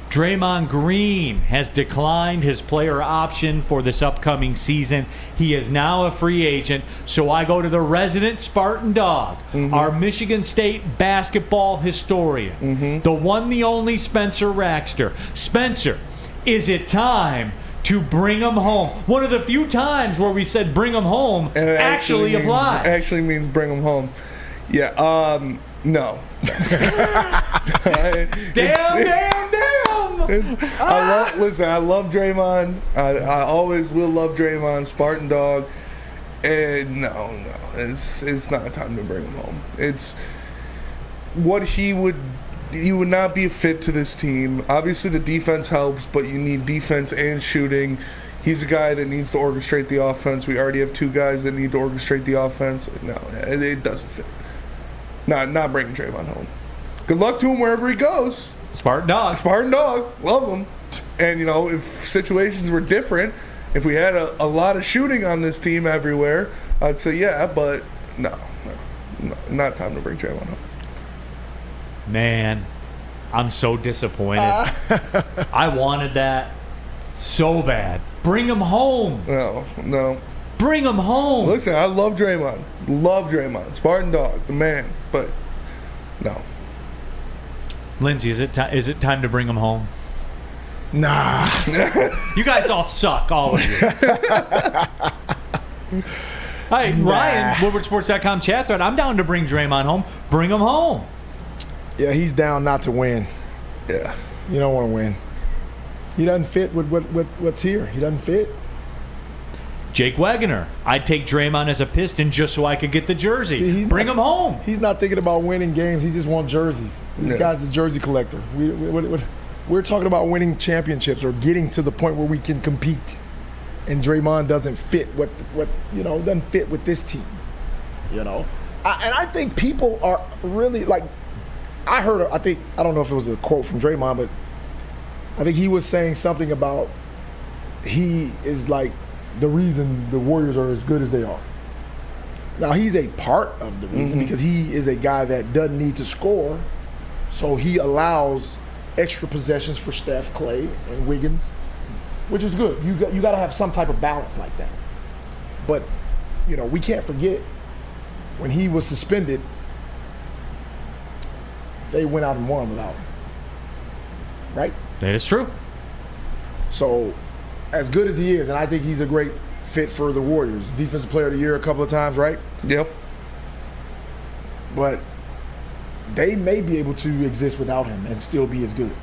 Draymond Green has declined his player option for this upcoming season. He is now a free agent. So I go to the resident Spartan dog, our Michigan State basketball historian, the one, the only Spencer Raxter. Spencer, is it time to bring him home? One of the few times where we said bring him home actually applies. Actually means bring him home. Yeah, no. Damn. I love Draymond. I always will love Draymond, Spartan dog. And no, it's not time to bring him home. It's what he would not be a fit to this team. Obviously the defense helps, but you need defense and shooting. He's a guy that needs to orchestrate the offense. We already have two guys that need to orchestrate the offense. No, it doesn't fit. Not bringing Draymond home. Good luck to him wherever he goes. Spartan dog. Love him. And, if situations were different, if we had a lot of shooting on this team everywhere, I'd say yeah, but no, not time to bring Draymond home. Man, I'm so disappointed. I wanted that so bad. Bring him home. No. Bring him home. Listen, I love Draymond. Spartan dog, the man. But no. Lindsey, is it time to bring him home? Nah. You guys all suck, all of you. Hey, Ryan, WoodwardSports.com chat thread. I'm down to bring Draymond home. Bring him home. Yeah, he's down not to win. Yeah. You don't want to win. He doesn't fit with what's here. He doesn't fit. Jake Wegener. I'd take Draymond as a Piston just so I could get the jersey. Bring him home. He's not thinking about winning games. He just wants jerseys. This guy's a jersey collector. We're talking about winning championships or getting to the point where we can compete. And Draymond doesn't fit doesn't fit with this team. And I think people are really like. I don't know if it was a quote from Draymond, but I think he was saying something about he is like the reason the Warriors are as good as they are. Now, he's a part of the reason because he is a guy that doesn't need to score, so he allows extra possessions for Steph, Clay, and Wiggins, which is good. You got to have some type of balance like that. But, we can't forget when he was suspended, they went out and won without him, right? That is true. So, as good as he is, and I think he's a great fit for the Warriors. Defensive Player of the Year a couple of times, right? Yep. But they may be able to exist without him and still be as good.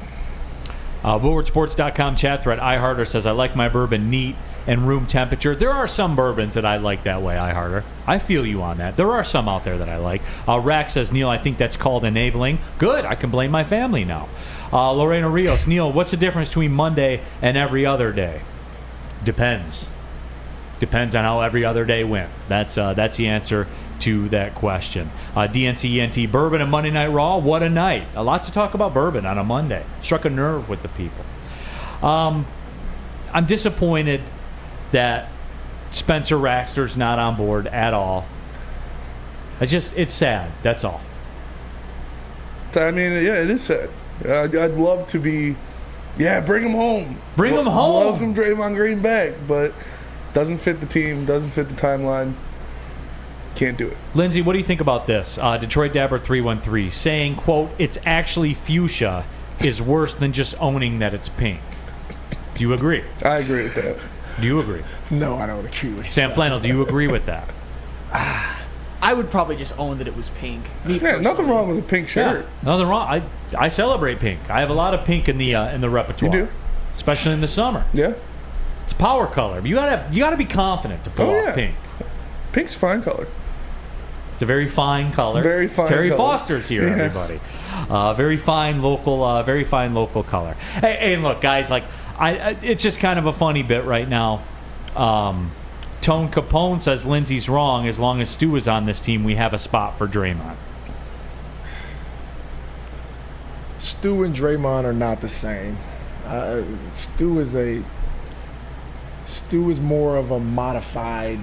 WoodwardSports.com chat thread. iHearter says, I like my bourbon neat and room temperature. There are some bourbons that I like that way, iHearter. I feel you on that. There are some out there that I like. Rack says, Neal, I think that's called enabling. Good. I can blame my family now. Lorena Rios, Neal, what's the difference between Monday and every other day? Depends. Depends on how every other day went. That's the answer to that question. DNCENT, bourbon and Monday Night Raw. What a night. A lot to talk about bourbon on a Monday. Struck a nerve with the people. I'm disappointed that Spencer Raxter's not on board at all. It's sad. That's all. I mean, yeah, it is sad. I'd love to be, bring him home. Bring him home. Welcome Draymond Green back, but doesn't fit the team, doesn't fit the timeline. Can't do it. Lindsey, what do you think about this? Detroit Dabber 313 saying, quote, it's actually fuchsia is worse than just owning that it's pink. Do you agree? I agree with that. Do you agree? No, I don't agree with Sam Flannel, do you agree with that? I would probably just own that it was pink. Nothing wrong with a pink shirt. Yeah, nothing wrong. I celebrate pink. I have a lot of pink in the repertoire. You do? Especially in the summer. Yeah. It's power color. You gotta be confident to pull off pink. Pink's a fine color. It's a very fine color. Very fine Terry color. Foster's here, everybody. Very fine local color. Hey, and look, guys, it's just kind of a funny bit right now. Tone Capone says Lindsey's wrong. As long as Stu is on this team, we have a spot for Draymond. Stu and Draymond are not the same. Stu is more of a modified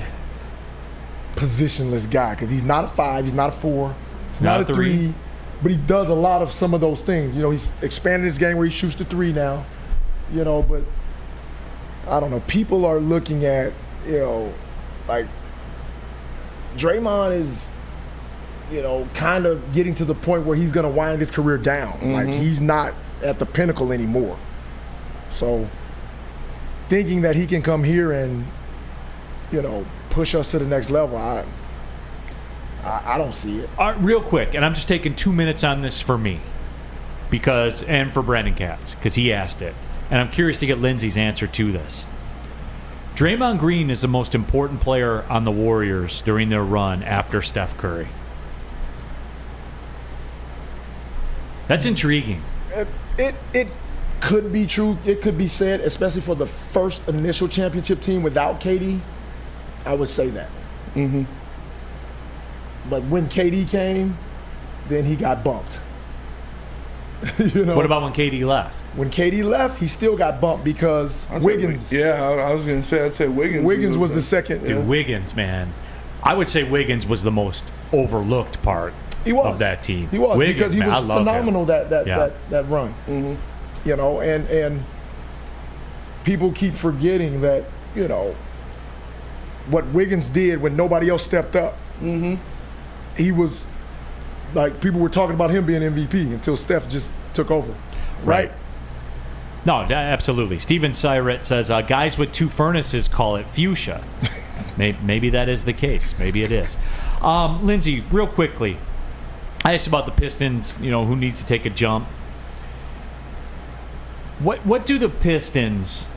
positionless guy because he's not a 5, he's not a 4, he's not a 3, but he does a lot of some of those things. He's expanded his game where he shoots the 3 now. But I don't know. People are looking at, like Draymond is, kind of getting to the point where he's going to wind his career down. Mm-hmm. Like he's not at the pinnacle anymore. So thinking that he can come here and, push us to the next level, I don't see it. Real quick, and I'm just taking 2 minutes on this for me, and for Brandon Katz, because he asked it. And I'm curious to get Lindsey's answer to this. Draymond Green is the most important player on the Warriors during their run after Steph Curry. That's intriguing. It could be true. It could be said, especially for the first initial championship team without KD. I would say that. Mm-hmm. But when KD came, then he got bumped. What about when KD left? When KD left, he still got bumped because Wiggins. I was going to say, I'd say Wiggins. Wiggins was the second. Dude, Wiggins, man. I would say Wiggins was the most overlooked part of that team. He was, Wiggins, because he was phenomenal him. that run. Mm-hmm. And people keep forgetting that, what Wiggins did when nobody else stepped up. Mm-hmm. He was, people were talking about him being MVP until Steph just took over. Right? No, absolutely. Steven Syret says, guys with 2 furnaces call it fuchsia. Maybe that is the case. Maybe it is. Lindsey, real quickly, I asked about the Pistons, who needs to take a jump. What do the Pistons,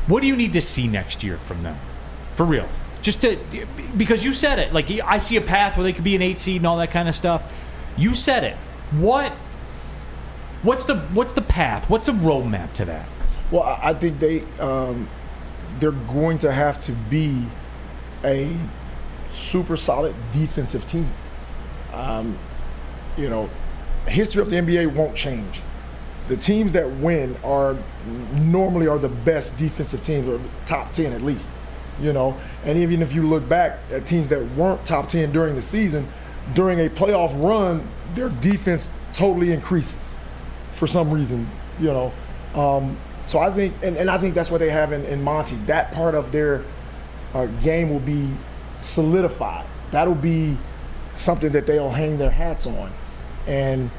what do you need to see next year from them? For real. Because you said it. I see a path where they could be an 8 seed and all that kind of stuff. You said it. What's the path? What's the roadmap to that? Well, I think they're going to have to be a super solid defensive team. History of the NBA won't change. The teams that win normally are the best defensive teams, or top 10 at least. And even if you look back at teams that weren't top 10 during the season, during a playoff run, their defense totally increases for some reason, So I think, and I think that's what they have in Monty. That part of their game will be solidified. That'll be something that they'll hang their hats on. And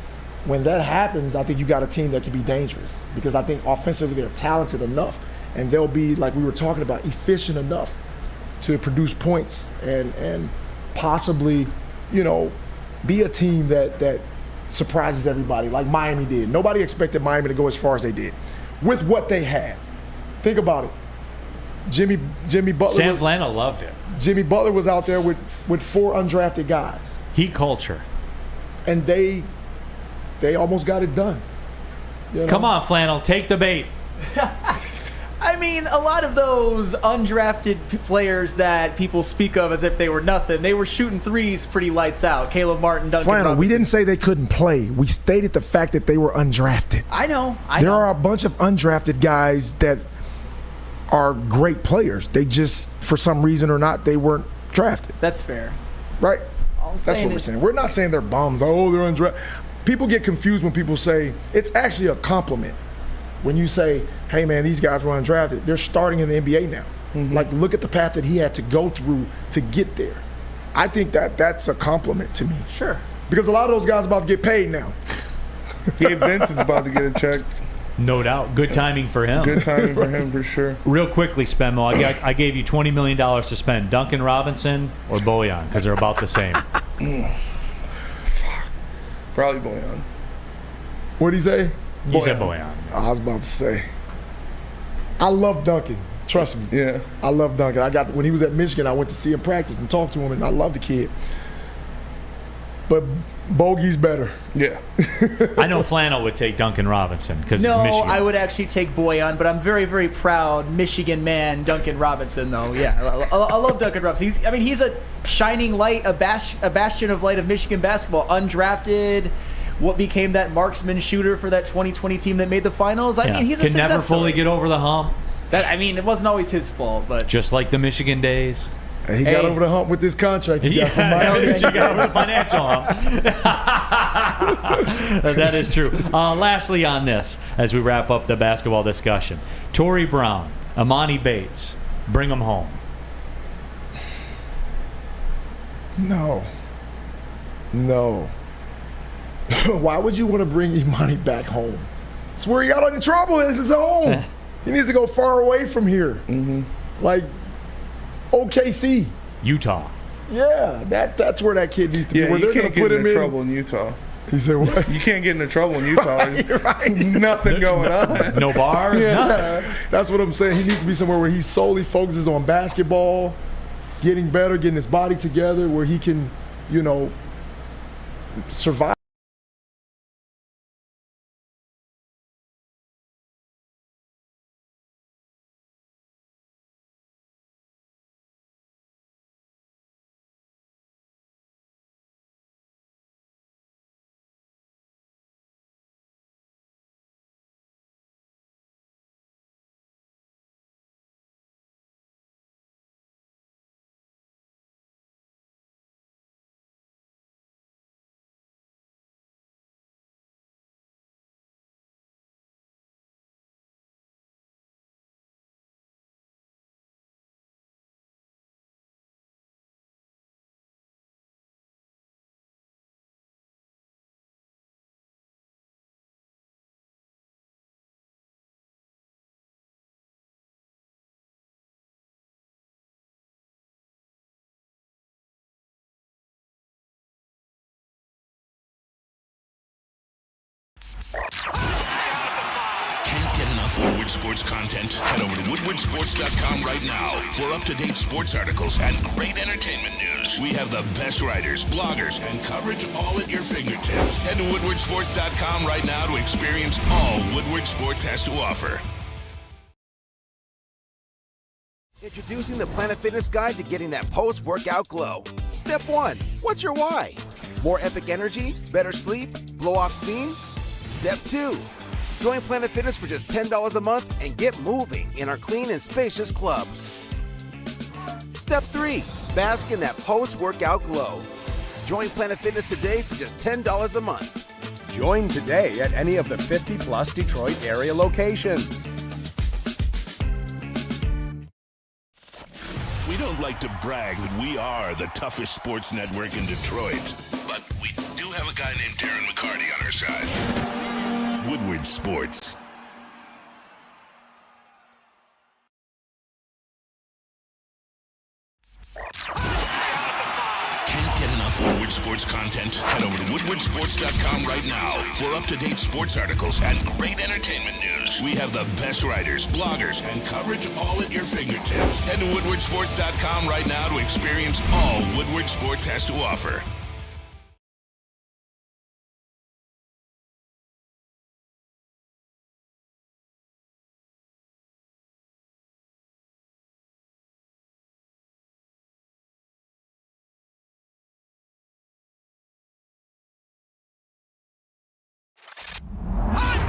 when that happens, I think you got a team that can be dangerous because I think offensively they're talented enough and they'll be, like we were talking about, efficient enough to produce points and possibly, be a team that surprises everybody like Miami did. Nobody expected Miami to go as far as they did with what they had. Think about it. Jimmy Butler. Sam Flannel loved it. Jimmy Butler was out there with 4 undrafted guys. Heat culture. And they almost got it done. Come on, Flannel, take the bait. I mean, a lot of those undrafted players that people speak of as if they were nothing, they were shooting threes pretty lights out. Caleb Martin, Duncan Flannel, Robinson. we didn't say they couldn't play. We stated the fact that they were undrafted. I know. There are a bunch of undrafted guys that are great players. They just, for some reason or not, they weren't drafted. That's fair. Right? That's what we're saying. We're not saying they're bums. Oh, they're undrafted. People get confused when people say, it's actually a compliment. When you say, hey, man, these guys were undrafted, they're starting in the NBA now. Like, look at the path that he had to go through to get there. I think that's a compliment to me. Sure. Because a lot of those guys are about to get paid now. Gabe Vincent's about to get a check. No doubt. Good timing for him. Good timing for him, for sure. Real quickly, Spenmo, I gave you $20 million to spend. Duncan Robinson or Bojan, because they're about the same. Fuck. Probably Bojan. What'd he say? He said Bojan. I was about to say. I love Duncan. Trust me. Yeah. I love Duncan. When he was at Michigan, I went to see him practice and talk to him, and I love the kid. But Bogey's better. Yeah. I know Flannel would take Duncan Robinson because he's No, Michigan. I would actually take Bojan, but I'm very, very proud Michigan man Duncan Robinson, though. Yeah, I love Duncan Robinson. He's a shining light, a bastion of light of Michigan basketball. Undrafted, what became that marksman shooter for that 2020 team that made the finals. I mean, he's a can success never fully story. get over the hump. It wasn't always his fault, but Just like the Michigan days. And he got over the hump with this contract he got from Miami. He got over the financial hump. That is true. Lastly on this, as we wrap up the basketball discussion, Torrey Brown, Ermanni Bates, bring them home. No. Why would you want to bring Ermanni back home? It's where he got in trouble. It's his home. He needs to go far away from here. Like OKC. Utah. Yeah, that's where that kid needs to be. Yeah, Where you they're can't gonna get put him into trouble in Utah. He said what? You can't get into trouble in Utah. There's nothing going on. No bars, nothing. That's what I'm saying. He needs to be somewhere where he solely focuses on basketball, getting better, getting his body together, where he can, survive. Can't get enough Woodward Sports content? Head over to woodwardsports.com right now for up-to-date sports articles and great entertainment news. We have the best writers, bloggers, and coverage all at your fingertips. Head to woodwardsports.com right now to experience all Woodward Sports has to offer. Introducing the Planet Fitness Guide to getting that post-workout glow. Step 1. What's your why? More epic energy? Better sleep? Blow off steam? Step 2. Join Planet Fitness for just $10 a month and get moving in our clean and spacious clubs. Step 3. Bask in that post-workout glow. Join Planet Fitness today for just $10 a month. Join today at any of the 50-plus Detroit area locations. We don't like to brag that we are the toughest sports network in Detroit, but we do have a guy named Darren McCarty on our side. Woodward Sports. Can't get enough Woodward Sports content? Head over to woodwardsports.com right now for up-to-date sports articles and great entertainment news. We have the best writers, bloggers, and coverage all at your fingertips. Head to woodwardsports.com right now to experience all Woodward Sports has to offer.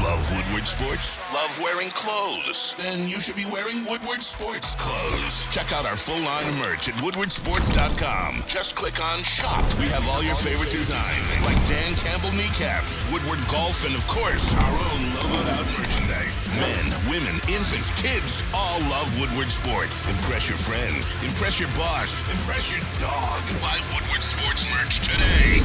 Love Woodward Sports? Love wearing clothes? Then you should be wearing Woodward Sports clothes. Check out our full line of merch at woodwardsports.com. Just click on Shop. We have all your favorite designs, like Dan Campbell kneecaps, Woodward Golf, and of course, our own logoed out merchandise. Men, women, infants, kids, all love Woodward Sports. Impress your friends. Impress your boss. Impress your dog. Buy Woodward Sports merch today.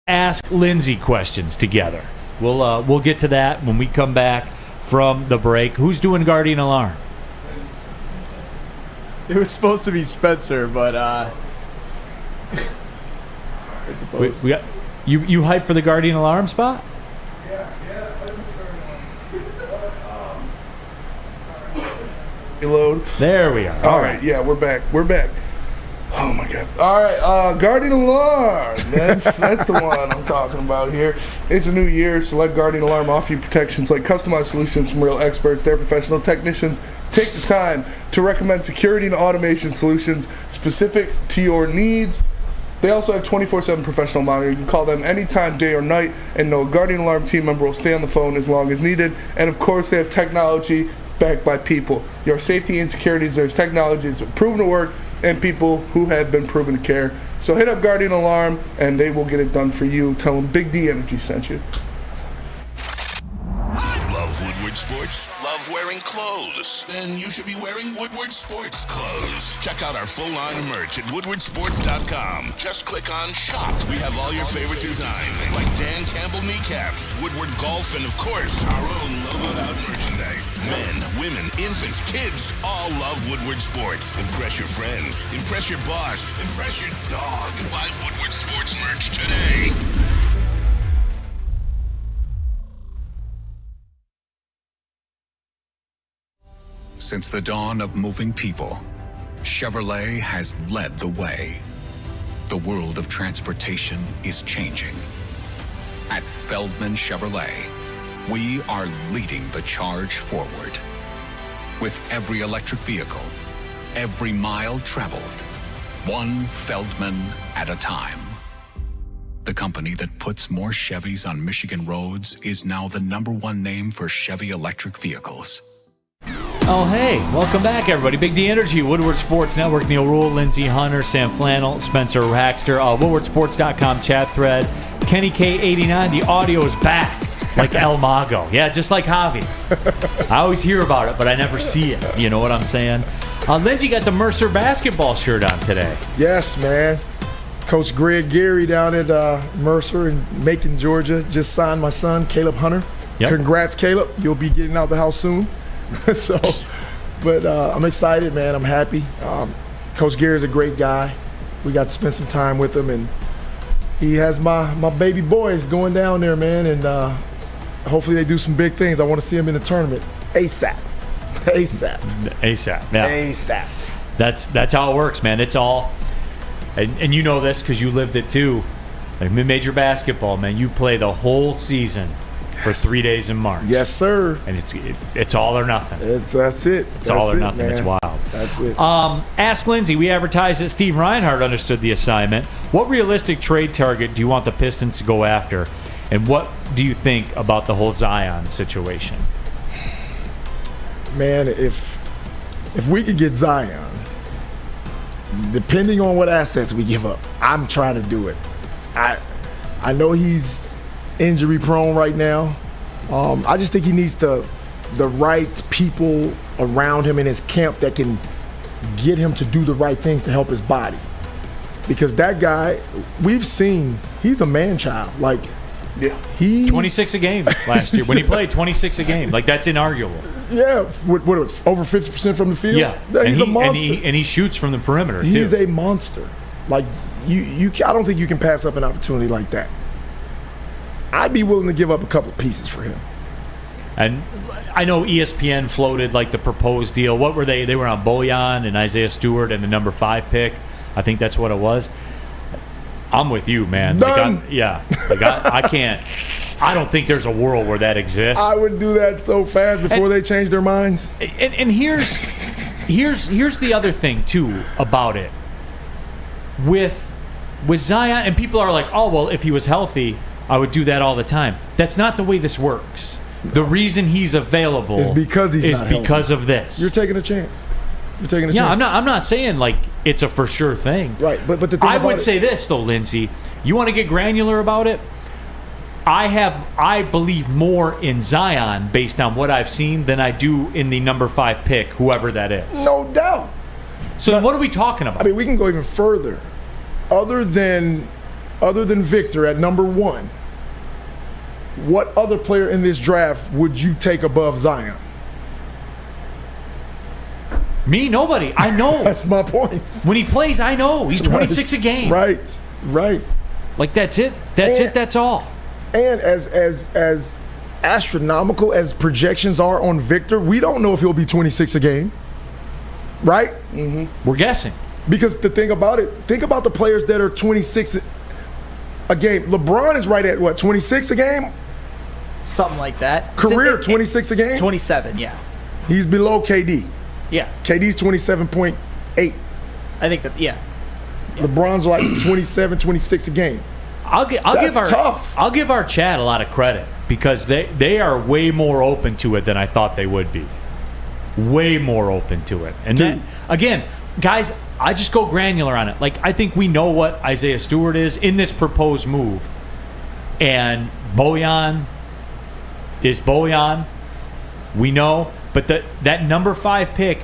Ask Lindsey questions together. We'll get to that when we come back from the break. Who's doing Guardian Alarm? It was supposed to be Spencer, but I suppose. We got you hyped for the Guardian Alarm spot? Reload. There we are. All right, yeah, we're back. Oh my God! All right, Guardian Alarm. That's the one I'm talking about here. It's a new year, so let Guardian Alarm offer you protections like customized solutions from real experts. Their professional technicians take the time to recommend security and automation solutions specific to your needs. They also have 24/7 professional monitoring. You can call them anytime, day or night, and no Guardian Alarm team member will stay on the phone as long as needed. And of course, they have technology backed by people. Your safety and security deserves technology that's proven to work and people who have been proven to care. So hit up Guardian Alarm and they will get it done for you. Tell them Big D Energy sent you. Love Woodward Sports? Love wearing clothes? Then you should be wearing Woodward Sports clothes. Check out our full line of merch at woodwardsports.com. Just click on shop. We have all your favorite designs like Dan Campbell kneecaps, Woodward golf, and of course, our own logoed out merchandise. Men, women, infants, kids all love Woodward Sports. Impress your friends. Impress your boss. Impress your dog. Buy Woodward Sports merch today. Since the dawn of moving people, Chevrolet has led the way. The world of transportation is changing. At Feldman Chevrolet, we are leading the charge forward. With every electric vehicle, every mile traveled, one Feldman at a time. The company that puts more Chevys on Michigan roads is now the #1 name for Chevy electric vehicles. Oh, hey, welcome back, everybody. Big D Energy, Woodward Sports Network, Neal, Ruhl, Lindsey, Hunter, Sam Flannel, Spencer Raxter, woodwardsports.com chat thread, Kenny K89, the audio is back, like El Mago. Yeah, just like Javi. I always hear about it, but I never see it. You know what I'm saying? Lindsey got the Mercer basketball shirt on today. Yes, man. Coach Greg Gary down at Mercer in Macon, Georgia, just signed my son, Caleb Hunter. Yep. Congrats, Caleb. You'll be getting out the house soon. But I'm excited, man. I'm happy. Coach Gary's a great guy. We got to spend some time with him, and he has my baby boys going down there, man, and hopefully they do some big things. I want to see them in the tournament ASAP. Yeah. ASAP. That's how it works, man. It's all, and you know this because you lived it too. Like mid-major basketball, man, you play the whole season for 3 days in March. Yes, sir. And it's all or nothing. That's it. It's all or nothing. Man. It's wild. That's it. Ask Lindsey. We advertised that Steve Reinhart understood the assignment. What realistic trade target do you want the Pistons to go after? And what do you think about the whole Zion situation? Man, if we could get Zion, depending on what assets we give up, I'm trying to do it. I know he's injury prone right now. I just think he needs the right people around him in his camp that can get him to do the right things to help his body. Because that guy, we've seen, he's a man child. Like, yeah, he 26 a game last year when he played 26 a game. Like that's inarguable. Yeah, what over 50% from the field. Yeah, he's a monster, and he shoots from the perimeter too. He's a monster. Like I don't think you can pass up an opportunity like that. I'd be willing to give up a couple of pieces for him. And I know ESPN floated like the proposed deal. What were they? They were on Bojan and Isaiah Stewart and the number 5 pick. I think that's what it was. I'm with you, man. Done. I can't. I don't think there's a world where that exists. I would do that so fast before they change their minds. And here's the other thing too about it. With Zion, and people are like, oh well, if he was healthy, I would do that all the time. That's not the way this works. The reason he's available is because of this. You're taking a chance. Yeah, I'm not saying like it's a for sure thing. Right, but the thing I would say this though, Lindsey. You want to get granular about it? I believe more in Zion based on what I've seen than I do in the number 5 pick, whoever that is. No doubt. So what are we talking about? I mean, we can go even further. Other than other than Victor at number 1, what other player in this draft would you take above Zion? Me, nobody. I know. That's my point. When he plays, I know. He's 26 a game. Right. Like, that's it. That's all. And as astronomical as projections are on Victor, we don't know if he'll be 26 a game. Right? Mm-hmm. We're guessing. Because the thing about it, think about the players that are 26 a game. LeBron is right at, what, 26 a game? Something like that. Career, 26 a game? 27, yeah. He's below KD. Yeah. KD's 27.8. I think that, yeah. LeBron's like 27, 26 a game. I'll give our chat a lot of credit because they are way more open to it than I thought they would be. Way more open to it. And then, again, guys, I just go granular on it. Like, I think we know what Isaiah Stewart is in this proposed move. And Bojan is Bojan. We know. But that number 5 pick,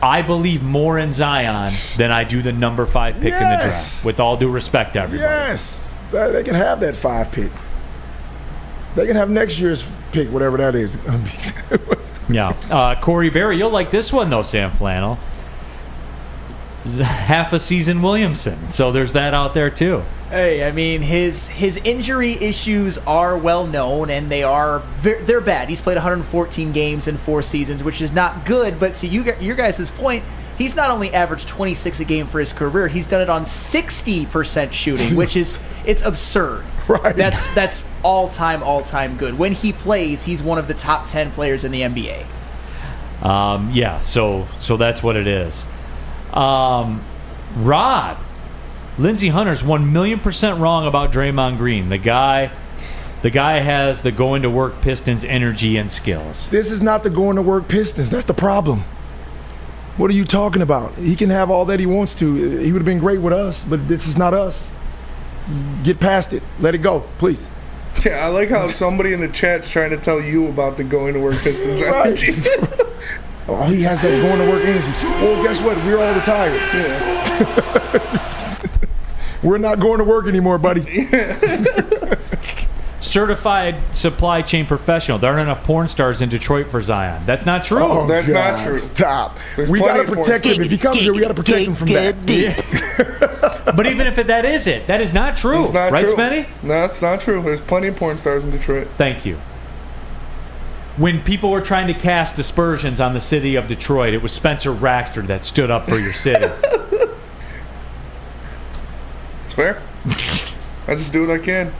I believe more in Zion than I do the number 5 pick in the draft. With all due respect to everybody. Yes. They can have that 5 pick. They can have next year's pick, whatever that is. Yeah. Corey Berry, you'll like this one, though, Sam Flannel. Half a season Williamson. So there's that out there, too. Hey, I mean, his injury issues are well known, and they're bad. He's played 114 games in 4 seasons, which is not good. But to your guys' point, he's not only averaged 26 a game for his career, he's done it on 60% shooting, which it's absurd. Right. That's all time good. When he plays, he's one of the top 10 players in the NBA. Yeah. So that's what it is. Rod. Lindsey Hunter's 1,000,000% wrong about Draymond Green. The guy has the going to work Pistons energy and skills. This is not the going to work Pistons. That's the problem. What are you talking about? He can have all that he wants to. He would have been great with us, but this is not us. Get past it. Let it go, please. Yeah, I like how somebody in the chat's trying to tell you about the going to work Pistons energy. Oh, he has that going to work energy. Well, guess what? We're all retired. Yeah. We're not going to work anymore, buddy. Certified supply chain professional. There aren't enough porn stars in Detroit for Zion. That's not true. Oh, that's not true. Stop. There's We got plenty to of protect porn him. If he comes here, we got to protect him from that. But even if that is it, that is not true. It's not right, true. Spenny? No, that's not true. There's plenty of porn stars in Detroit. Thank you. When people were trying to cast aspersions on the city of Detroit, it was Spencer Raxter that stood up for your city. It's fair. I just do what I can.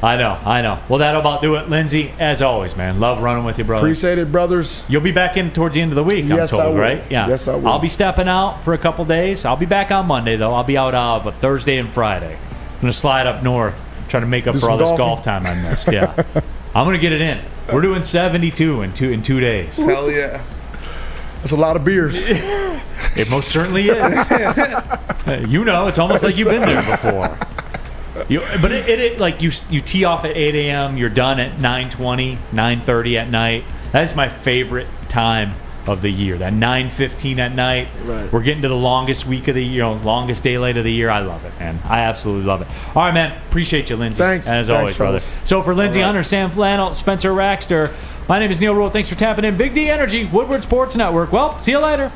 I know. Well, that'll about do it, Lindsey. As always, man. Love running with you, brother. Appreciate it, brothers. You'll be back in towards the end of the week, Yes, I'm I told, will. right? Yeah. Yes, I will. I'll be stepping out for a couple days. I'll be back on Monday, though. I'll be out but Thursday and Friday. I'm going to slide up north, try to make up Do for all some this golfing. golf time I missed. Yeah. I'm going to get it in. We're doing 72 in 2 days. Hell yeah. That's a lot of beers. It most certainly is. You know, it's almost like you've been there before. But it like you tee off at 8 a.m., you're done at 9:20, 9:30 at night. That is my favorite time of the year. That 9:15 at night. Right. We're getting to the longest week of the year, longest daylight of the year. I love it, man. I absolutely love it. All right, man. Appreciate you, Lindsey. Thanks. As Thanks, always, brother. fellas. So for Lindsey All right. Hunter, Sam Flannel, Spencer Raxter, my name is Neal Ruhl. Thanks for tapping in. Big D Energy, Woodward Sports Network. Well, see you later.